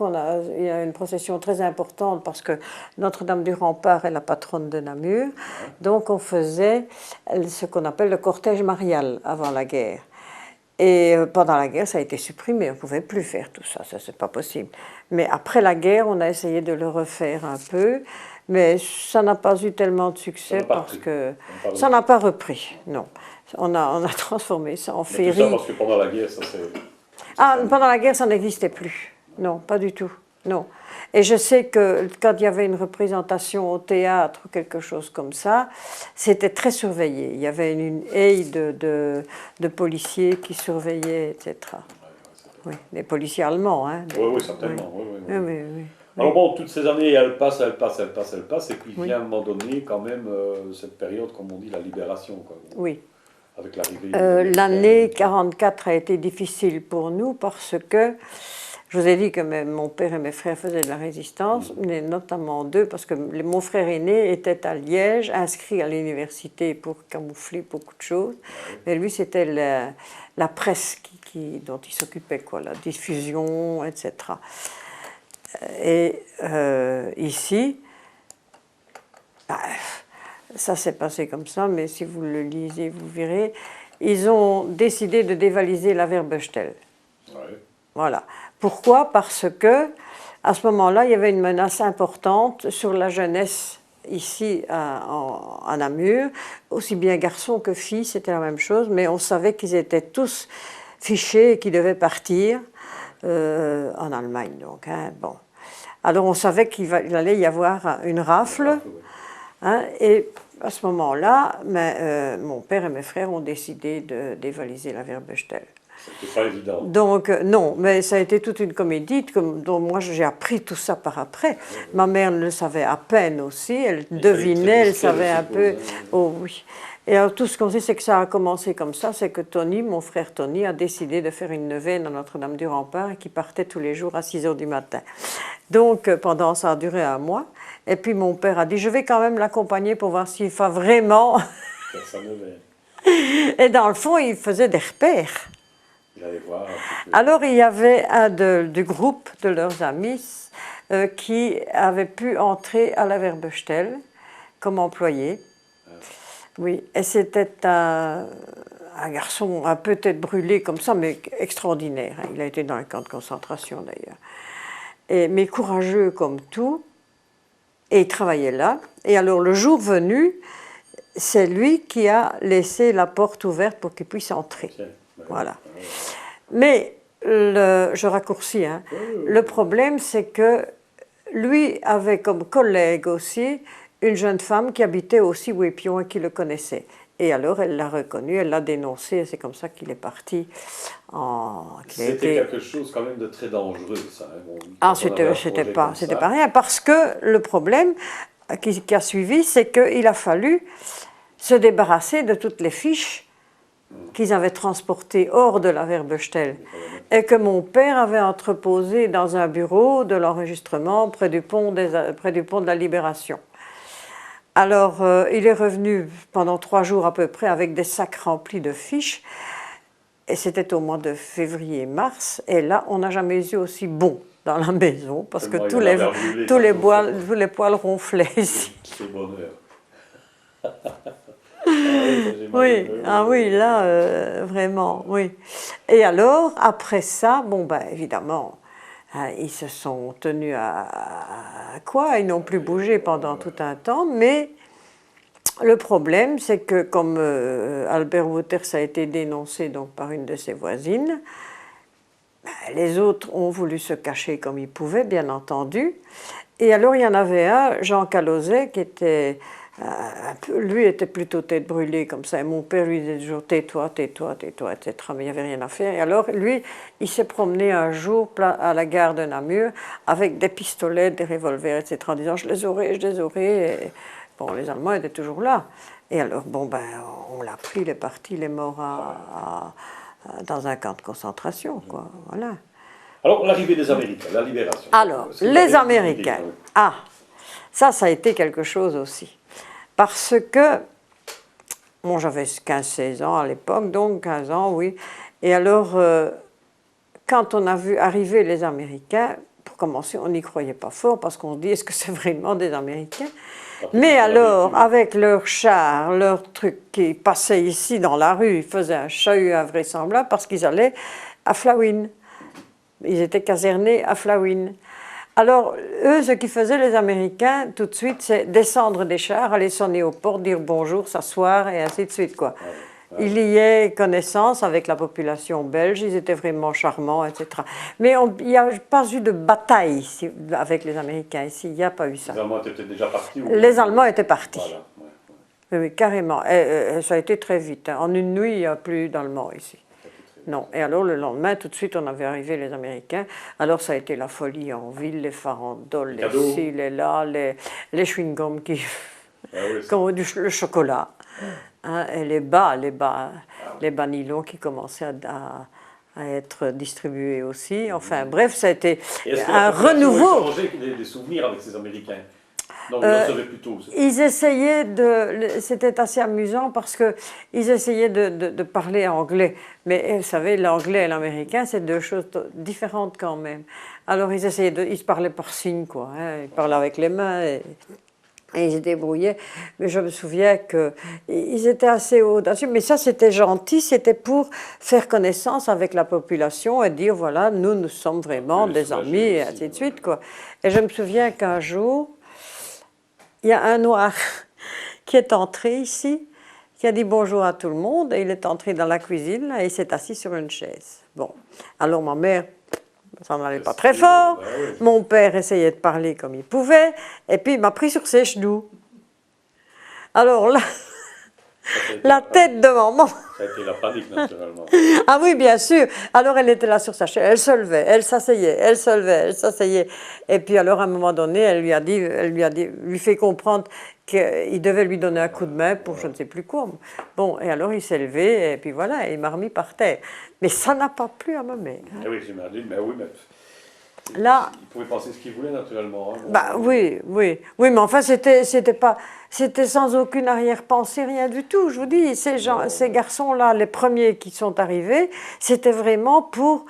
Il y a une procession très importante parce que Notre-Dame du Rempart est la patronne de Namur. Donc on faisait ce qu'on appelle le cortège marial avant la guerre. Et pendant la guerre, ça a été supprimé. On ne pouvait plus faire tout ça. Ça, c'est pas possible. Mais après la guerre, on a essayé de le refaire un peu. Mais ça n'a pas eu tellement de succès parce que ça n'a pas repris, non. On a transformé ça en féerie. Tout ça parce que pendant la guerre, ça c'est... Pendant la guerre, ça n'existait plus. Non, pas du tout, non. Et je sais que quand il y avait une représentation au théâtre ou quelque chose comme ça, c'était très surveillé. Il y avait une haie de policiers qui surveillaient, etc. Oui, des policiers allemands, hein. Oui, certainement. Oui. Oui. Alors bon, toutes ces années, elles passent, et puis vient à un moment donné, quand même, cette période, comme on dit, la libération, quoi. Oui. Avec l'arrivée... L'année 44 a été difficile pour nous parce que, je vous ai dit que mon père et mes frères faisaient de la résistance, mais notamment 2, parce que mon frère aîné était à Liège, inscrit à l'université pour camoufler beaucoup de choses, mais lui, c'était la presse dont il s'occupait, quoi, la diffusion, etc. Et ici, ça s'est passé comme ça, mais si vous le lisez, vous verrez, ils ont décidé de dévaliser la Wehrbestelle. Voilà. Pourquoi? Parce que à ce moment-là, il y avait une menace importante sur la jeunesse ici à Namur, aussi bien garçons que filles, c'était la même chose, mais on savait qu'ils étaient tous fichés et qu'ils devaient partir en Allemagne. Donc, hein, bon. Alors on savait qu'il allait y avoir une rafle, hein, et à ce moment-là, mon père et mes frères ont décidé de dévaliser la Wehrbestelle. C'était pas évident. Donc, non, mais ça a été toute une comédie dont moi j'ai appris tout ça par après. Ma mère le savait à peine aussi, elle devinait, elle savait un peu. Oh oui. Et alors tout ce qu'on sait, c'est que ça a commencé comme ça, c'est que Tony, mon frère Tony, a décidé de faire une neuvaine à Notre-Dame-du-Rempart et qui partait tous les jours à 6 h du matin. Donc, pendant ça a duré un mois. Et puis mon père a dit, je vais quand même l'accompagner pour voir s'il fait vraiment. Et dans le fond, il faisait des repères. Voir alors, il y avait un du groupe de leurs amis qui avait pu entrer à la Werbestel comme employé. Oui, et c'était un garçon un peu tête brûlée comme ça, mais extraordinaire. Il a été dans un camp de concentration d'ailleurs. Mais courageux comme tout, et il travaillait là. Et alors, le jour venu, c'est lui qui a laissé la porte ouverte pour qu'il puisse entrer. Voilà. Mais, je raccourcis, hein, le problème c'est que lui avait comme collègue aussi une jeune femme qui habitait aussi Ouépion et qui le connaissait. Et alors elle l'a reconnu, elle l'a dénoncé et c'est comme ça qu'il est parti. C'était quelque chose quand même de très dangereux ça. Hein. Bon, ah, c'était pas rien parce que le problème qui a suivi c'est qu'il a fallu se débarrasser de toutes les fiches qu'ils avaient transportées hors de la Werbestel et que mon père avait entreposé dans un bureau de l'enregistrement près du pont de la Libération. Alors, il est revenu pendant 3 jours à peu près avec des sacs remplis de fiches et c'était au mois de février-mars et là, on n'a jamais eu aussi bon dans la maison parce que tous les poils ronflaient ici. C'est bonheur. Oui, ah oui, là, vraiment, oui. Et alors, après ça, bon, ben, évidemment, hein, ils se sont tenus à quoi? Ils n'ont plus bougé pendant tout un temps, mais le problème, c'est que comme Albert Wouters a été dénoncé donc, par une de ses voisines, ben, les autres ont voulu se cacher comme ils pouvaient, bien entendu. Et alors, il y en avait un, Jean Calozet, qui était... lui était plutôt tête brûlée comme ça, et mon père lui disait toujours tais-toi, tais-toi, tais-toi, etc. Mais il n'y avait rien à faire. Et alors lui, il s'est promené un jour à la gare de Namur avec des pistolets, des revolvers, etc. en disant je les aurai, je les aurai. Et, bon, les Allemands étaient toujours là. Et alors, bon, ben, on l'a pris, il est parti, il est mort dans un camp de concentration, quoi. Voilà. Alors, l'arrivée des Américains, la libération. Alors, les Américains. Ah, ça a été quelque chose aussi. Parce que, bon, j'avais 15-16 ans à l'époque, donc 15 ans, oui. Et alors, quand on a vu arriver les Américains, pour commencer, on n'y croyait pas fort, parce qu'on se dit, est-ce que c'est vraiment des Américains? Mais alors, avec leurs chars, leurs trucs qui passaient ici dans la rue, ils faisaient un chahut invraisemblable, parce qu'ils allaient à Flawin. Ils étaient casernés à Flawin. Alors, eux, ce qu'ils faisaient, les Américains, tout de suite, c'est descendre des chars, aller sonner aux portes, dire bonjour, s'asseoir, et ainsi de suite, quoi. Il y ait connaissance avec la population belge, ils étaient vraiment charmants, etc. Mais il n'y a pas eu de bataille ici, avec les Américains ici, il n'y a pas eu ça. Les Allemands étaient peut-être déjà partis Les Allemands étaient partis. Voilà. Oui, carrément. Et ça a été très vite. Hein. En une nuit, il n'y a plus d'Allemands ici. Non. Et alors, le lendemain, tout de suite, on avait arrivé les Américains. Alors, ça a été la folie en ville, les farandoles, les ci, les là, les chewing-gums le chocolat. Hein, et les bas nylons qui commençaient à être distribués aussi. Enfin, bref, ça a été un renouveau. Est-ce que des souvenirs avec ces Américains? Non, plutôt. Ils essayaient c'était assez amusant parce qu'ils essayaient de parler anglais. Mais vous savez, l'anglais et l'américain, c'est 2 choses différentes quand même. Alors ils se parlaient par signes, quoi. Hein, ils parlaient avec les mains et ils se débrouillaient. Mais je me souviens qu'ils étaient assez audacieux. Mais ça, c'était gentil, c'était pour faire connaissance avec la population et dire, voilà, nous sommes vraiment des amis, et ainsi de suite, quoi. Et je me souviens qu'un jour, il y a un noir qui est entré ici, qui a dit bonjour à tout le monde, et il est entré dans la cuisine, là, et il s'est assis sur une chaise. Bon, alors ma mère, ça n'allait pas très fort, mon père essayait de parler comme il pouvait, et puis il m'a pris sur ses genoux. Alors là, La tête de maman. Ça a été la panique, naturellement. Ah oui, bien sûr. Alors elle était là sur sa chaise, elle se levait, elle s'asseyait, elle se levait, elle s'asseyait. Et puis alors à un moment donné, lui fait comprendre qu'il devait lui donner un coup de main pour je ne sais plus quoi. Bon, et alors il s'est levé et puis voilà, il m'a remis par terre. Mais ça n'a pas plu à ma mère. Eh oui, j'imagine, mais oui, mais Là, il pouvait penser ce qu'il voulait, naturellement. Hein. bah oui, mais enfin c'était sans aucune arrière-pensée, rien du tout. Je vous dis, ces garçons-là, les premiers qui sont arrivés, c'était vraiment pour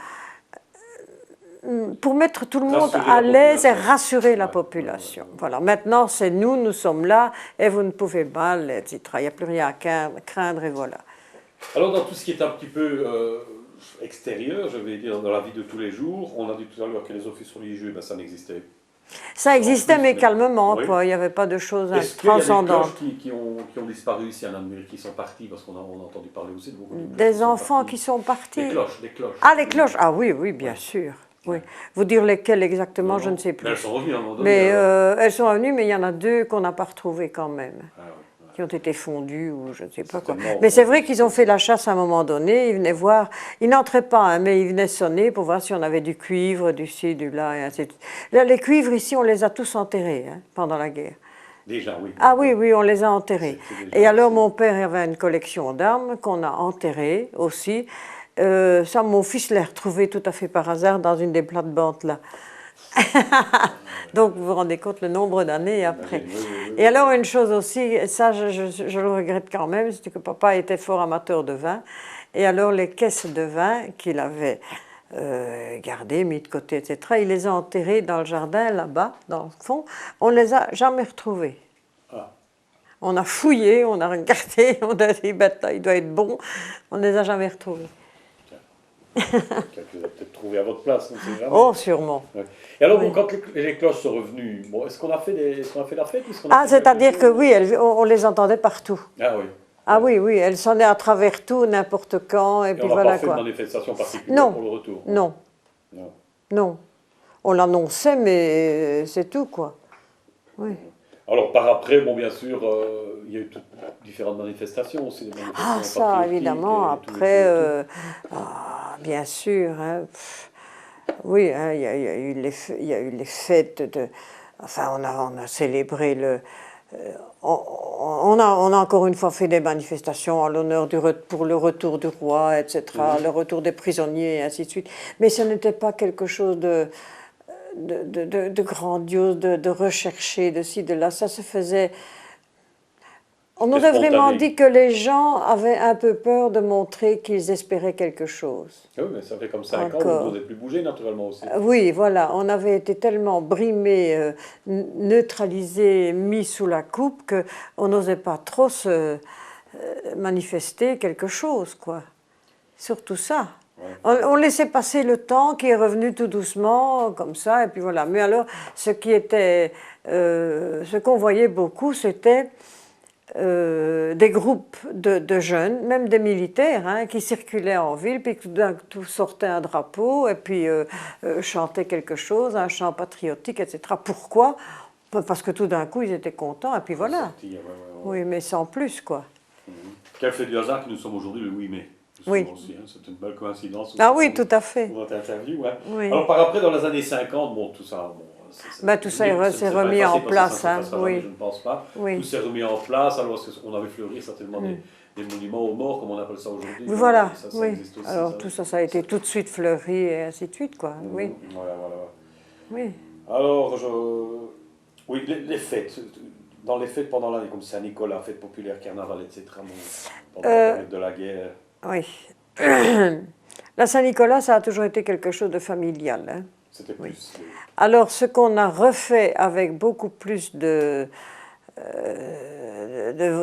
mettre tout le monde à l'aise et rassurer la population. Voilà. Maintenant, c'est nous sommes là et vous ne pouvez pas, etc. Il n'y a plus rien à craindre et voilà. Alors, dans tout ce qui est un petit peu extérieur, je vais dire, dans la vie de tous les jours, on a dit tout à l'heure que les offices religieux, ben, ça n'existait. Ça existait, mais calmement, oui. quoi. Il n'y avait pas de choses transcendantes. Est-ce qu'il y a des cloches qui ont disparu ici en Amérique, qui sont partis, parce qu'on a entendu parler aussi de beaucoup de des enfants qui sont partis. Des cloches. Ah, les cloches. Ah oui, bien sûr. Oui. Vous dire lesquelles exactement, je ne sais plus. Mais elles sont revenues à un moment donné. Mais elles sont revenues, mais il y en a deux qu'on n'a pas retrouvées quand même. Ah, oui. Qui ont été fondus ou je ne sais pas quoi. Mais c'est vrai qu'ils ont fait la chasse à un moment donné, ils venaient voir, ils n'entraient pas, hein, mais ils venaient sonner pour voir si on avait du cuivre, du ci, du là, et ainsi de suite. Là, les cuivres ici, on les a tous enterrés hein, pendant la guerre. Déjà, oui. Ah oui, on les a enterrés. Et alors mon père avait une collection d'armes qu'on a enterrées aussi. Ça, mon fils l'a retrouvé tout à fait par hasard dans une des plates-bandes là. Donc vous vous rendez compte le nombre d'années après. Oui. Et alors une chose aussi, ça je le regrette quand même, c'est que papa était fort amateur de vin. Et alors les caisses de vin qu'il avait gardées, mis de côté, etc., il les a enterrées dans le jardin là-bas, dans le fond. On ne les a jamais retrouvées. Ah. On a fouillé, on a regardé, on a dit il doit être bon. On ne les a jamais retrouvés. Quelqu'un vous a peut-être trouvé à votre place, on ne sait jamais. Oh, sûrement. Ouais. Et alors, quand les cloches sont revenues, bon, est-ce qu'on a fait la fête c'est-à-dire que oui, on les entendait partout. Ah oui. Ah oui, elles sonnaient à travers tout, n'importe quand, et puis on voilà n'a pas fait quoi. de manifestation particulière pour le retour. Non. On l'annonçait, mais c'est tout quoi. Oui. Alors par après, bon bien sûr, il y a eu différentes manifestations aussi. Ah ça, évidemment, après, bien sûr. Hein, oui, hein, il y a eu les fêtes enfin, on a célébré le... on a encore une fois fait des manifestations en l'honneur pour le retour du roi, etc., le retour des prisonniers, et ainsi de suite. Mais ce n'était pas quelque chose de grandiose, de recherché, de ci, de là. Ça se faisait... On nous a vraiment dit que les gens avaient un peu peur de montrer qu'ils espéraient quelque chose. Oui, mais ça fait comme 5 ans, on n'osait plus bouger naturellement aussi. Oui, voilà, on avait été tellement brimés, neutralisés, mis sous la coupe, qu'on n'osait pas trop se manifester quelque chose, quoi. Surtout ça. Ouais. On laissait passer le temps qui est revenu tout doucement, comme ça, et puis voilà. Mais alors, ce qu'on voyait beaucoup, c'était... des groupes de jeunes, même des militaires, hein, qui circulaient en ville, puis tout d'un coup sortait un drapeau, et puis chantaient quelque chose, un chant patriotique, etc. Pourquoi? Parce que tout d'un coup, ils étaient contents, et puis voilà. Oui, mais sans plus, quoi. Quel fait du hasard que nous sommes aujourd'hui le 8 mai. Oui. C'est une belle coïncidence. Ah oui, tout à fait. Pour notre interview. Hein. Oui. Alors par après, dans les années 50, bon, tout ça... Bon, tout ça s'est remis en place, hein, oui. Je ne pense pas. Oui. Tout s'est remis en place, alors on avait fleuri certainement des monuments aux morts, comme on appelle ça aujourd'hui. Voilà, ça oui. existe aussi, alors tout ça a été tout de suite fleuri et ainsi de suite, quoi. Oui. Voilà. Oui. Alors, oui, les fêtes. Dans les fêtes pendant l'année, comme Saint-Nicolas, fête populaire, carnaval, etc., pendant la période de la guerre. Oui. La Saint-Nicolas, ça a toujours été quelque chose de familial, hein. C'était plus... Oui. Alors, ce qu'on a refait avec beaucoup plus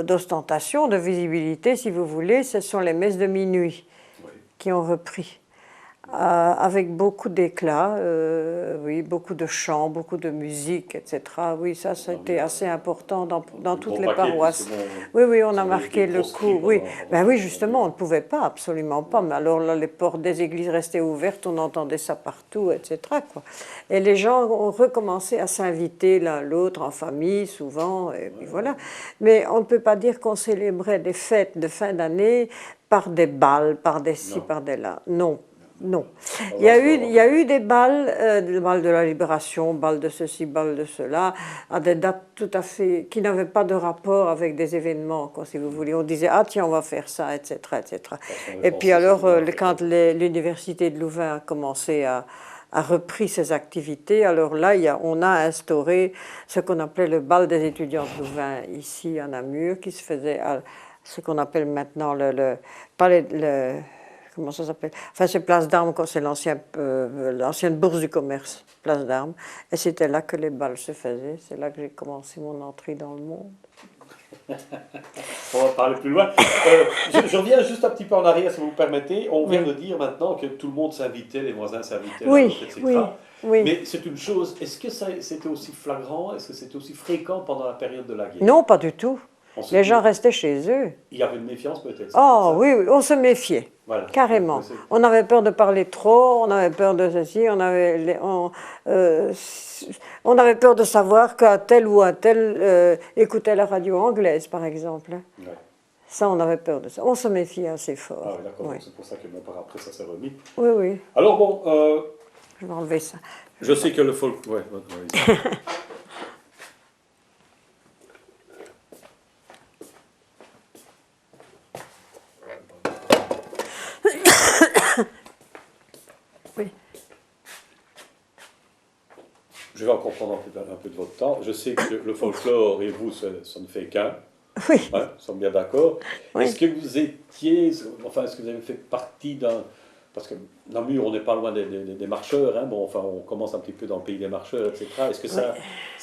d'ostentation, de visibilité, si vous voulez, ce sont les messes de minuit qui ont repris. avec beaucoup d'éclat, oui, beaucoup de chants, beaucoup de musique, etc. Oui, ça, c'était assez important dans toutes les paroisses. Oui, oui, on a marqué le coup. Oui, ben oui, justement, on ne pouvait pas, absolument pas. Mais alors là, les portes des églises restaient ouvertes, on entendait ça partout, etc., quoi. Et les gens ont recommencé à s'inviter l'un l'autre en famille, souvent, et puis voilà. Mais on ne peut pas dire qu'on célébrait des fêtes de fin d'année par des bals, par des ci, par des là. Non. Non. Il y a eu des balles, le bal de la Libération, bal de ceci, bal de cela, à des dates tout à fait qui n'avaient pas de rapport avec des événements, quoi, si vous voulez. On disait, ah tiens, on va faire ça, etc., etc. Et puis alors, quand l'université de Louvain a commencé a repris ses activités, alors là, on a instauré ce qu'on appelait le bal des étudiants de Louvain, ici à Namur, qui se faisait à ce qu'on appelle maintenant comment ça s'appelle? Enfin, c'est Place d'Armes, c'est l'ancienne bourse du commerce, Place d'Armes. Et c'était là que les bals se faisaient. C'est là que j'ai commencé mon entrée dans le monde. On va parler plus loin. Je reviens juste un petit peu en arrière, si vous me permettez. On vient de dire maintenant que tout le monde s'invitait, les voisins s'invitaient, etc. Oui. Mais c'est une chose, est-ce que c'était aussi flagrant, est-ce que c'était aussi fréquent pendant la période de la guerre? Non, pas du tout. Les gens restaient chez eux. Il y avait une méfiance peut-être? Oh oui, oui, on se méfiait, voilà, carrément. On avait peur de parler trop, on avait peur de ceci, on avait peur de savoir qu'un tel ou un tel écoutait la radio anglaise, par exemple. Ouais. Ça, on avait peur de ça. On se méfiait assez fort. Ah oui, d'accord, oui. C'est pour ça que après ça s'est remis. Oui, oui. Alors bon... je vais enlever ça. Je sais que le folk... Ouais. Oui. Je vais encore prendre un peu de votre temps. Je sais que le folklore et vous, ça ne fait qu'un. Oui. Ouais, nous sommes bien d'accord. Oui. Est-ce que vous étiez, enfin, est-ce que vous avez fait partie d'un... Parce que Namur, on n'est pas loin des marcheurs, hein. Bon, enfin, on commence un petit peu dans le pays des marcheurs, etc. Est-ce que ça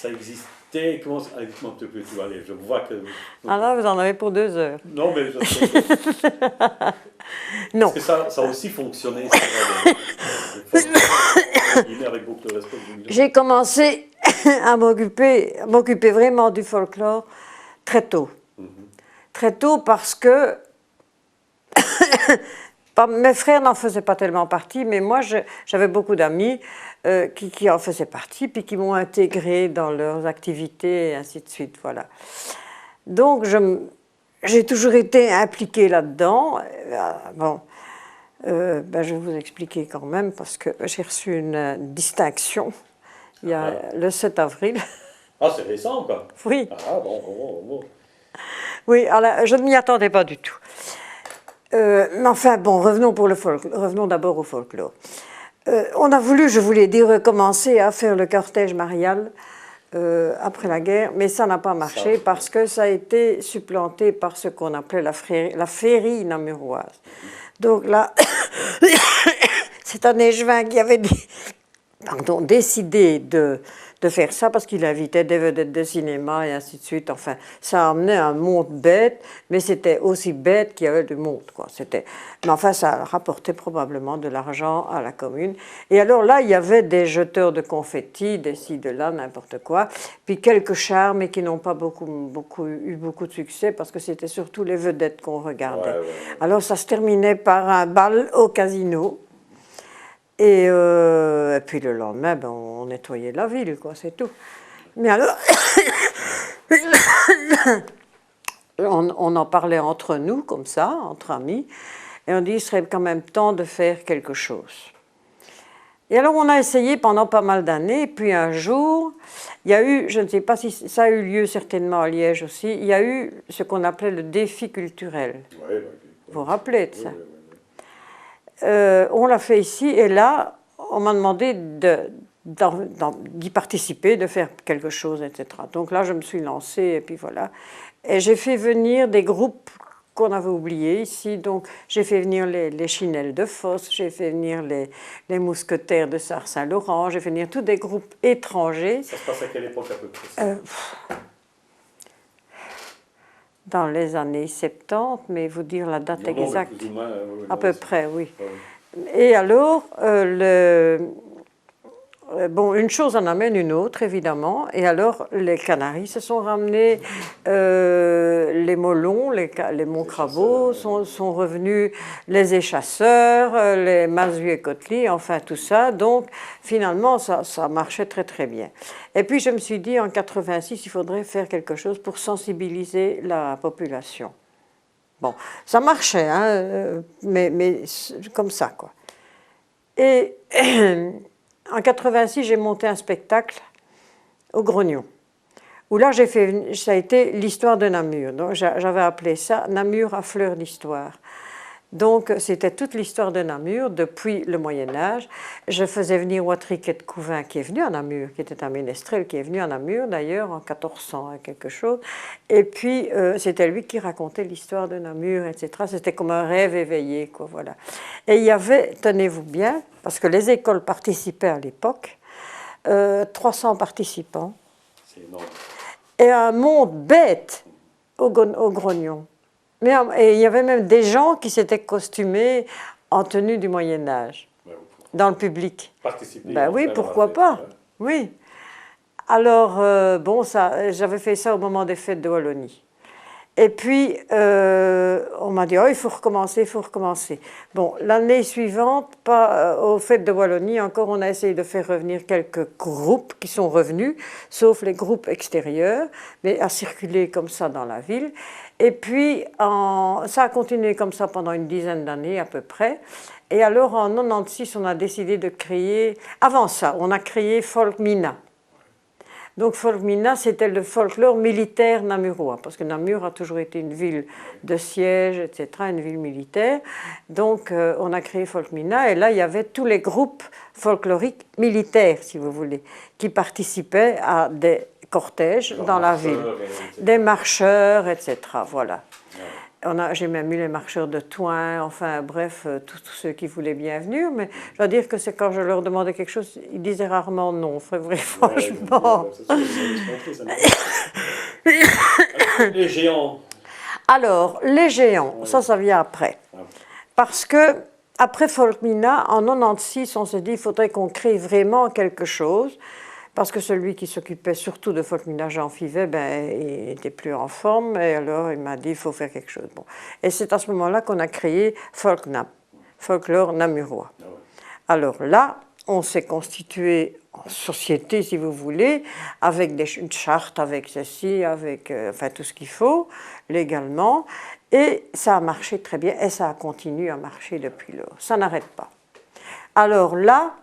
existait? Comment... Allez, dites-moi un peu plus, allez, je vois que... Ah là, vous en avez pour 2 heures. Non, mais je sais. Non. Est-ce que ça a aussi fonctionné avec beaucoup de respect. J'ai commencé à m'occuper vraiment du folklore très tôt. Très tôt parce que mes frères n'en faisaient pas tellement partie, mais moi j'avais beaucoup d'amis qui en faisaient partie, puis qui m'ont intégré dans leurs activités et ainsi de suite. Voilà. Donc j'ai toujours été impliquée là-dedans. Bon. Je vais vous expliquer quand même, parce que j'ai reçu une distinction il y a le 7 avril. Ah, c'est récent, quoi. Oui. Ah, bon. Oui, alors, je ne m'y attendais pas du tout. Mais enfin, bon, revenons d'abord au folklore. On a voulu, je vous l'ai dit, recommencer à faire le cortège marial après la guerre, mais ça n'a pas marché parce que ça a été supplanté par ce qu'on appelait la féerie namuroise. Donc là, c'est un échevin qui avait décidé de faire ça parce qu'il invitait des vedettes de cinéma et ainsi de suite. Enfin, ça amenait un monde bête, mais c'était aussi bête qu'il y avait du monde, quoi. Mais enfin, ça rapportait probablement de l'argent à la commune. Et alors là, il y avait des jeteurs de confettis, des ci, de là, n'importe quoi, puis quelques chars, mais qui n'ont pas eu beaucoup de succès parce que c'était surtout les vedettes qu'on regardait. Ouais. Alors ça se terminait par un bal au casino. Et puis le lendemain, on nettoyait la ville, quoi, c'est tout. Mais alors, on en parlait entre nous, comme ça, entre amis, et on dit il serait quand même temps de faire quelque chose. Et alors on a essayé pendant pas mal d'années, puis un jour, il y a eu, je ne sais pas si ça a eu lieu certainement à Liège aussi, il y a eu ce qu'on appelait le défi culturel. Vous vous rappelez de ça? On l'a fait ici, et là, on m'a demandé d'y participer, de faire quelque chose, etc. Donc là, je me suis lancée, et puis voilà. Et j'ai fait venir des groupes qu'on avait oubliés ici. Donc, j'ai fait venir les Chinelles de Fosse, j'ai fait venir les Mousquetaires de Sarre-Saint-Laurent, j'ai fait venir tous des groupes étrangers. Ça se passe à quelle époque à peu près? Dans les années 70, mais vous dire la date exacte. Plus ou moins, à peu près, oui. Et alors, bon, une chose en amène une autre, évidemment. Et alors, les Canaries se sont ramenés, les Molons, les Montcrabeaux sont revenus, les échasseurs, les Mazuet-Cotely, enfin tout ça. Donc, finalement, ça marchait très très bien. Et puis, je me suis dit, en 86, il faudrait faire quelque chose pour sensibiliser la population. Bon, ça marchait, hein, mais comme ça, quoi. Et en 86, j'ai monté un spectacle au Grognon, où là, ça a été l'histoire de Namur. Donc, j'avais appelé ça « Namur à fleur d'histoire ». Donc, c'était toute l'histoire de Namur depuis le Moyen-Âge. Je faisais venir Watriquet de Couvin, qui est venu à Namur, qui était un ménestrel, qui est venu à Namur, d'ailleurs, en 1400 et quelque chose. Et puis, c'était lui qui racontait l'histoire de Namur, etc. C'était comme un rêve éveillé, quoi, voilà. Et il y avait, tenez-vous bien, parce que les écoles participaient à l'époque, 300 participants. C'est énorme. Et un monde bête au Grognon. Et il y avait même des gens qui s'étaient costumés en tenue du Moyen-Âge, dans le public. Participer. Ben oui, pourquoi pas. Oui. Alors, bon, j'avais fait ça au moment des fêtes de Wallonie. Et puis, on m'a dit, oh, il faut recommencer, il faut recommencer. Bon, l'année suivante, aux fêtes de Wallonie, encore, on a essayé de faire revenir quelques groupes qui sont revenus, sauf les groupes extérieurs, mais à circuler comme ça dans la ville. Et puis, ça a continué comme ça pendant une dizaine d'années à peu près. Et alors, en 96, on a décidé de créer... Avant ça, on a créé Folkmina. Donc, Folkmina, c'était le folklore militaire namurois, parce que Namur a toujours été une ville de siège, etc., une ville militaire. Donc, on a créé Folkmina, et là, il y avait tous les groupes folkloriques militaires, si vous voulez, qui participaient à des cortèges dans la ville, des marcheurs, etc. Voilà. J'ai même eu les marcheurs de Thoin, enfin bref, tous ceux qui voulaient bien venir, mais je dois dire que c'est quand je leur demandais quelque chose, ils disaient rarement non, vrai, franchement. Les géants. Alors, les géants, ça vient après. Parce que, après Folkmina, en 96, on s'est dit qu'il faudrait qu'on crée vraiment quelque chose. Parce que celui qui s'occupait surtout de Folkmina, Jean Fivet, il n'était plus en forme, et alors il m'a dit qu'il faut faire quelque chose. Bon. Et c'est à ce moment-là qu'on a créé Folknam, folklore namurois. Alors là, on s'est constitué en société, si vous voulez, avec une charte, avec ceci, avec enfin, tout ce qu'il faut, légalement, et ça a marché très bien, et ça a continué à marcher depuis lors. Ça n'arrête pas. Alors là,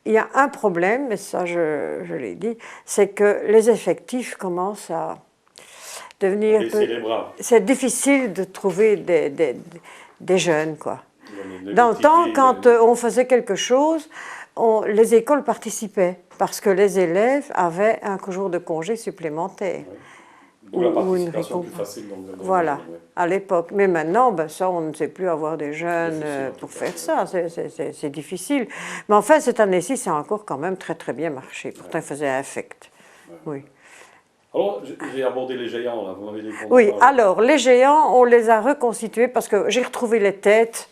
il y a un problème, mais ça je l'ai dit, c'est que les effectifs commencent à devenir... C'est difficile de trouver des jeunes, quoi. Dans le temps, quand on faisait quelque chose, les écoles participaient, parce que les élèves avaient un jour de congé supplémentaire. Ou la participation plus facile. Voilà, à l'époque. Mais maintenant, ça, on ne sait plus avoir des jeunes pour faire ça. C'est difficile. Mais enfin, cette année-ci, ça a encore quand même très très bien marché. Pourtant, il faisait infect. Oui. Alors, j'ai abordé les géants, là. Vous m'avez dit oui, alors, les géants, on les a reconstitués parce que j'ai retrouvé les têtes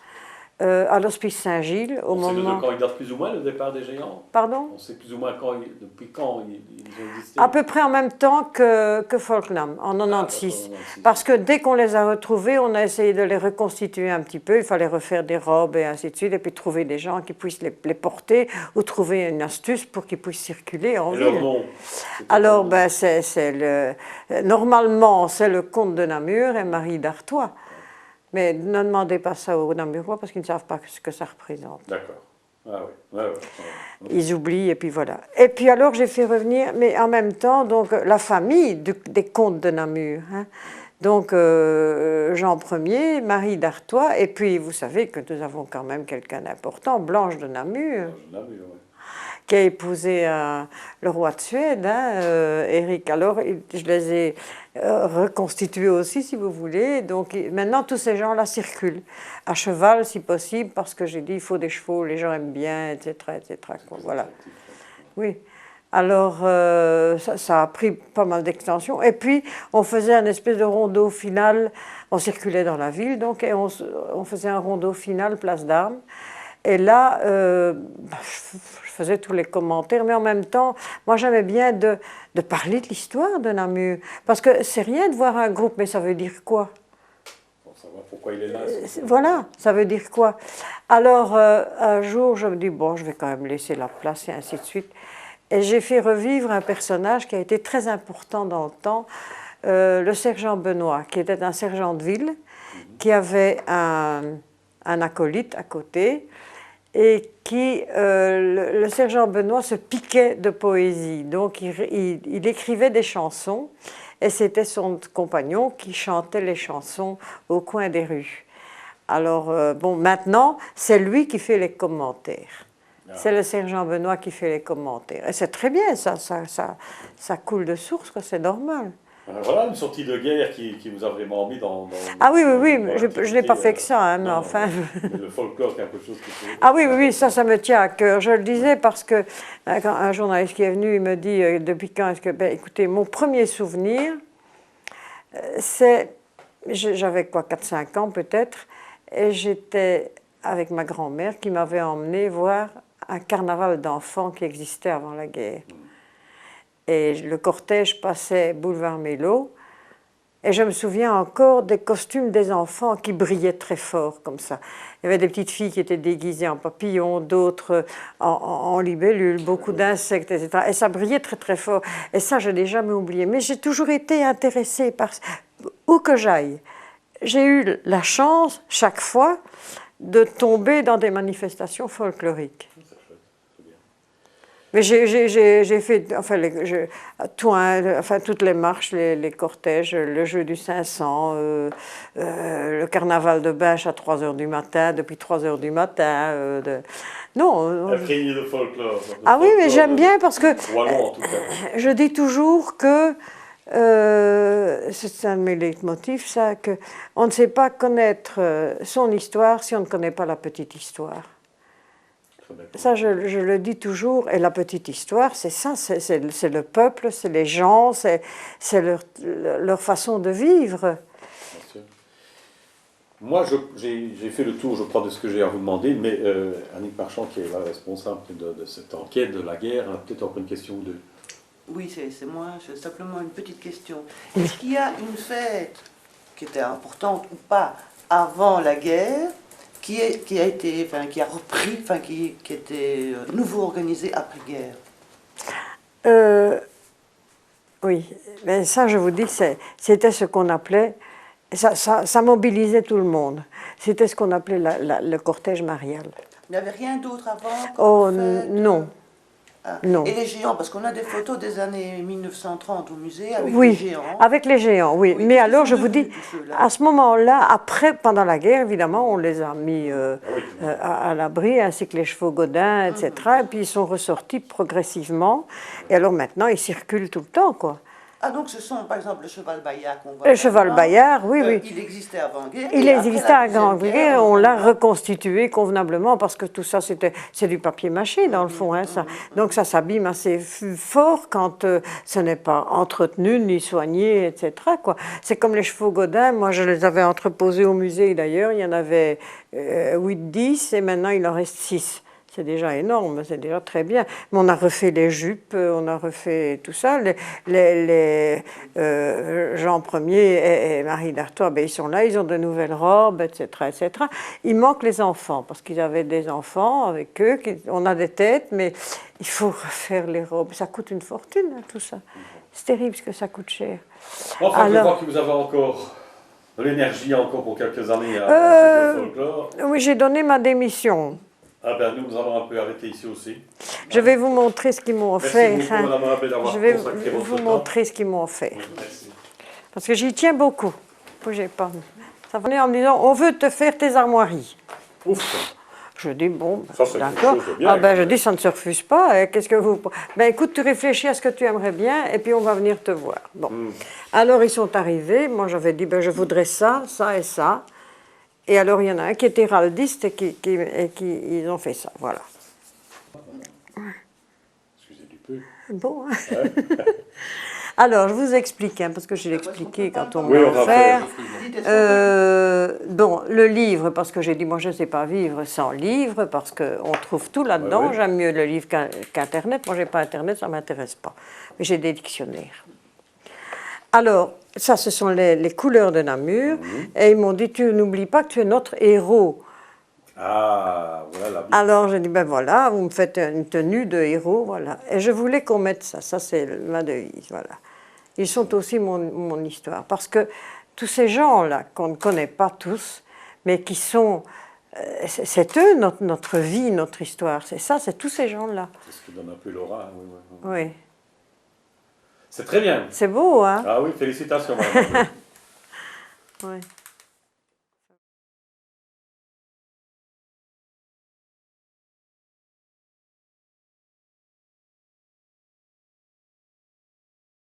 à l'Hospice Saint-Gilles au moment... On sait de quand il date plus ou moins le départ des géants? Pardon? On sait plus ou moins depuis quand ils ont existé? À peu près en même temps que Folknam, en 96. Parce que dès qu'on les a retrouvés, on a essayé de les reconstituer un petit peu. Il fallait refaire des robes et ainsi de suite, et puis trouver des gens qui puissent les porter, ou trouver une astuce pour qu'ils puissent circuler en ville. Leur nom? Alors, normalement, c'est le comte de Namur et Marie d'Artois. Mais ne demandez pas ça aux Namurois parce qu'ils ne savent pas ce que ça représente. D'accord. Ah oui. Ils oublient et puis voilà. Et puis alors j'ai fait revenir, mais en même temps, donc la famille des comtes de Namur. Hein. Donc Jean Ier, Marie d'Artois, et puis vous savez que nous avons quand même quelqu'un d'important, Blanche de Namur. Qui a épousé le roi de Suède, Éric. Alors, je les ai reconstitués aussi, si vous voulez. Donc, maintenant, tous ces gens-là circulent, à cheval, si possible, parce que j'ai dit, il faut des chevaux, les gens aiment bien, etc., etc. Voilà. Oui. Alors, ça a pris pas mal d'extension. Et puis, on faisait un espèce de rondeau final. On circulait dans la ville, donc, et on faisait un rondeau final, place d'Armes. Et là, je faisais tous les commentaires, mais en même temps, moi j'aimais bien de parler de l'histoire de Namur. Parce que c'est rien de voir un groupe, mais ça veut dire quoi? Pour savoir pourquoi il est là. Voilà, ça veut dire quoi? Alors, un jour, je me dis, bon, je vais quand même laisser la place et ainsi de suite. Et j'ai fait revivre un personnage qui a été très important dans le temps, le sergent Benoît, qui était un sergent de ville, qui avait un acolyte à côté, et qui, le sergent Benoît se piquait de poésie. Donc, il écrivait des chansons, et c'était son compagnon qui chantait les chansons au coin des rues. Alors, bon, maintenant, c'est lui qui fait les commentaires. C'est le sergent Benoît qui fait les commentaires. Et c'est très bien, ça coule de source, c'est normal. Voilà une sortie de guerre qui vous a vraiment mis dans ah oui, je n'ai pas fait que ça, hein, mais enfin... Le folklore, quelque chose qui... Ah oui, ça me tient à cœur. Je le disais parce que quand un journaliste qui est venu, il me dit, depuis quand est-ce que... Ben, écoutez, mon premier souvenir, c'est... J'avais quoi, 4-5 ans peut-être, et j'étais avec ma grand-mère qui m'avait emmené voir un carnaval d'enfants qui existait avant la guerre. Et le cortège passait boulevard Mélo, et je me souviens encore des costumes des enfants qui brillaient très fort, comme ça. Il y avait des petites filles qui étaient déguisées en papillons, d'autres en libellules, beaucoup d'insectes, etc. Et ça brillait très très fort. Et ça, je n'ai jamais oublié. Mais j'ai toujours été intéressée par... Où que j'aille, j'ai eu la chance, chaque fois, de tomber dans des manifestations folkloriques. Mais j'ai fait toutes les marches, les cortèges, le jeu du 500, le carnaval de Binche à 3 h du matin, depuis 3 h du matin. Non. Imprégné de folklore. Ah oui, mais j'aime bien parce que Wallon, en tout cas. Je dis toujours que c'est un de mes leitmotifs, ça, qu'on ne sait pas connaître son histoire si on ne connaît pas la petite histoire. Ça, je le dis toujours, et la petite histoire, c'est ça, c'est le peuple, c'est les gens, c'est leur façon de vivre. Bien sûr. Moi, j'ai fait le tour, je crois, de ce que j'ai à vous demander, mais Annick Marchand, qui est la responsable de cette enquête de la guerre, a peut-être encore une question ou deux. Oui, c'est moi, j'ai simplement une petite question. Est-ce qu'il y a une fête qui était importante ou pas avant la guerre, qui a repris, qui était nouveau organisée après-guerre? Oui, mais ça, je vous dis, c'était ce qu'on appelait, ça mobilisait tout le monde. C'était ce qu'on appelait le cortège marial. Il n'y avait rien d'autre avant? Oh non. Non. Et les géants, parce qu'on a des photos des années 1930 au musée avec oui, les géants. Avec les géants, oui. Mais alors, je vous dis, à ce moment-là, après, pendant la guerre, évidemment, on les a mis à l'abri, ainsi que les chevaux Godin, etc. Et puis, ils sont ressortis progressivement. Et alors, maintenant, ils circulent tout le temps, quoi. Ah, donc ce sont, par exemple, le cheval Bayard qu'on voit. Le cheval Bayard, oui, oui. Il existait avant-guerre. Il existait avant-guerre, on l'a reconstitué convenablement, parce que tout ça, c'est du papier mâché, dans le fond. Hein, ça. Donc ça s'abîme assez fort quand ce n'est pas entretenu, ni soigné, etc. C'est comme les chevaux Godin, moi je les avais entreposés au musée d'ailleurs, il y en avait 8-10, et maintenant il en reste 6. C'est déjà énorme, c'est déjà très bien. Mais on a refait les jupes, on a refait tout ça. Jean Ier et Marie d'Artois, ben, ils sont là, ils ont de nouvelles robes, etc., etc. Il manque les enfants, parce qu'ils avaient des enfants avec eux. On a des têtes, mais il faut refaire les robes. Ça coûte une fortune, hein, tout ça. C'est terrible ce que ça coûte cher. Enfin, alors, je crois que vous avez encore de l'énergie encore pour quelques années à ce folklore. Oui, j'ai donné ma démission. Ah ben nous allons un peu arrêter ici aussi. Je vais vous montrer ce qu'ils m'ont offert. Merci beaucoup, Madame Abel, d'avoir Je vais consacré votre vous temps. montrer ce qu'ils m'ont offert. Oui, merci. Parce que j'y tiens beaucoup. Bougez pas. Ça venait en me disant, on veut te faire tes armoiries. Ouf. Je dis, bon, Ça, d'accord. Ah ben, je dis, ça ne se refuse pas. Qu'est-ce que vous... Ben, écoute, tu réfléchis à ce que tu aimerais bien, et puis on va venir te voir. Bon. Alors, ils sont arrivés. Moi, j'avais dit, ben, je voudrais ça, ça et ça. Et alors, il y en a un qui est héraldiste et ils ont fait ça, voilà. Excusez du peu. Bon. Ouais. Alors, je vous explique, hein, parce que je l'ai expliqué quand on Oui, m'a on va offert. Dites, est-ce qu'on peut- Bon, le livre, parce que j'ai dit, moi je ne sais pas vivre sans livre, parce qu'on trouve tout là-dedans. Ouais, ouais. J'aime mieux le livre qu'Internet. Moi, je n'ai pas Internet, ça ne m'intéresse pas. Mais j'ai des dictionnaires. Alors, ça, ce sont les couleurs de Namur. Et ils m'ont dit, tu n'oublies pas que tu es notre héros. Ah, voilà la Bible. Alors, j'ai dit, ben voilà, vous me faites une tenue de héros, voilà. Et je voulais qu'on mette ça. Ça, c'est ma devise, voilà. Ils sont aussi mon histoire. Parce que tous ces gens-là, qu'on ne connaît pas tous, mais qui sont... c'est eux, notre vie, notre histoire. C'est ça, c'est tous ces gens-là. C'est ce qui donne un peu l'aura. Oui, oui, oui. Oui. C'est très bien. C'est beau, hein? Ah oui, félicitations, madame. Oui.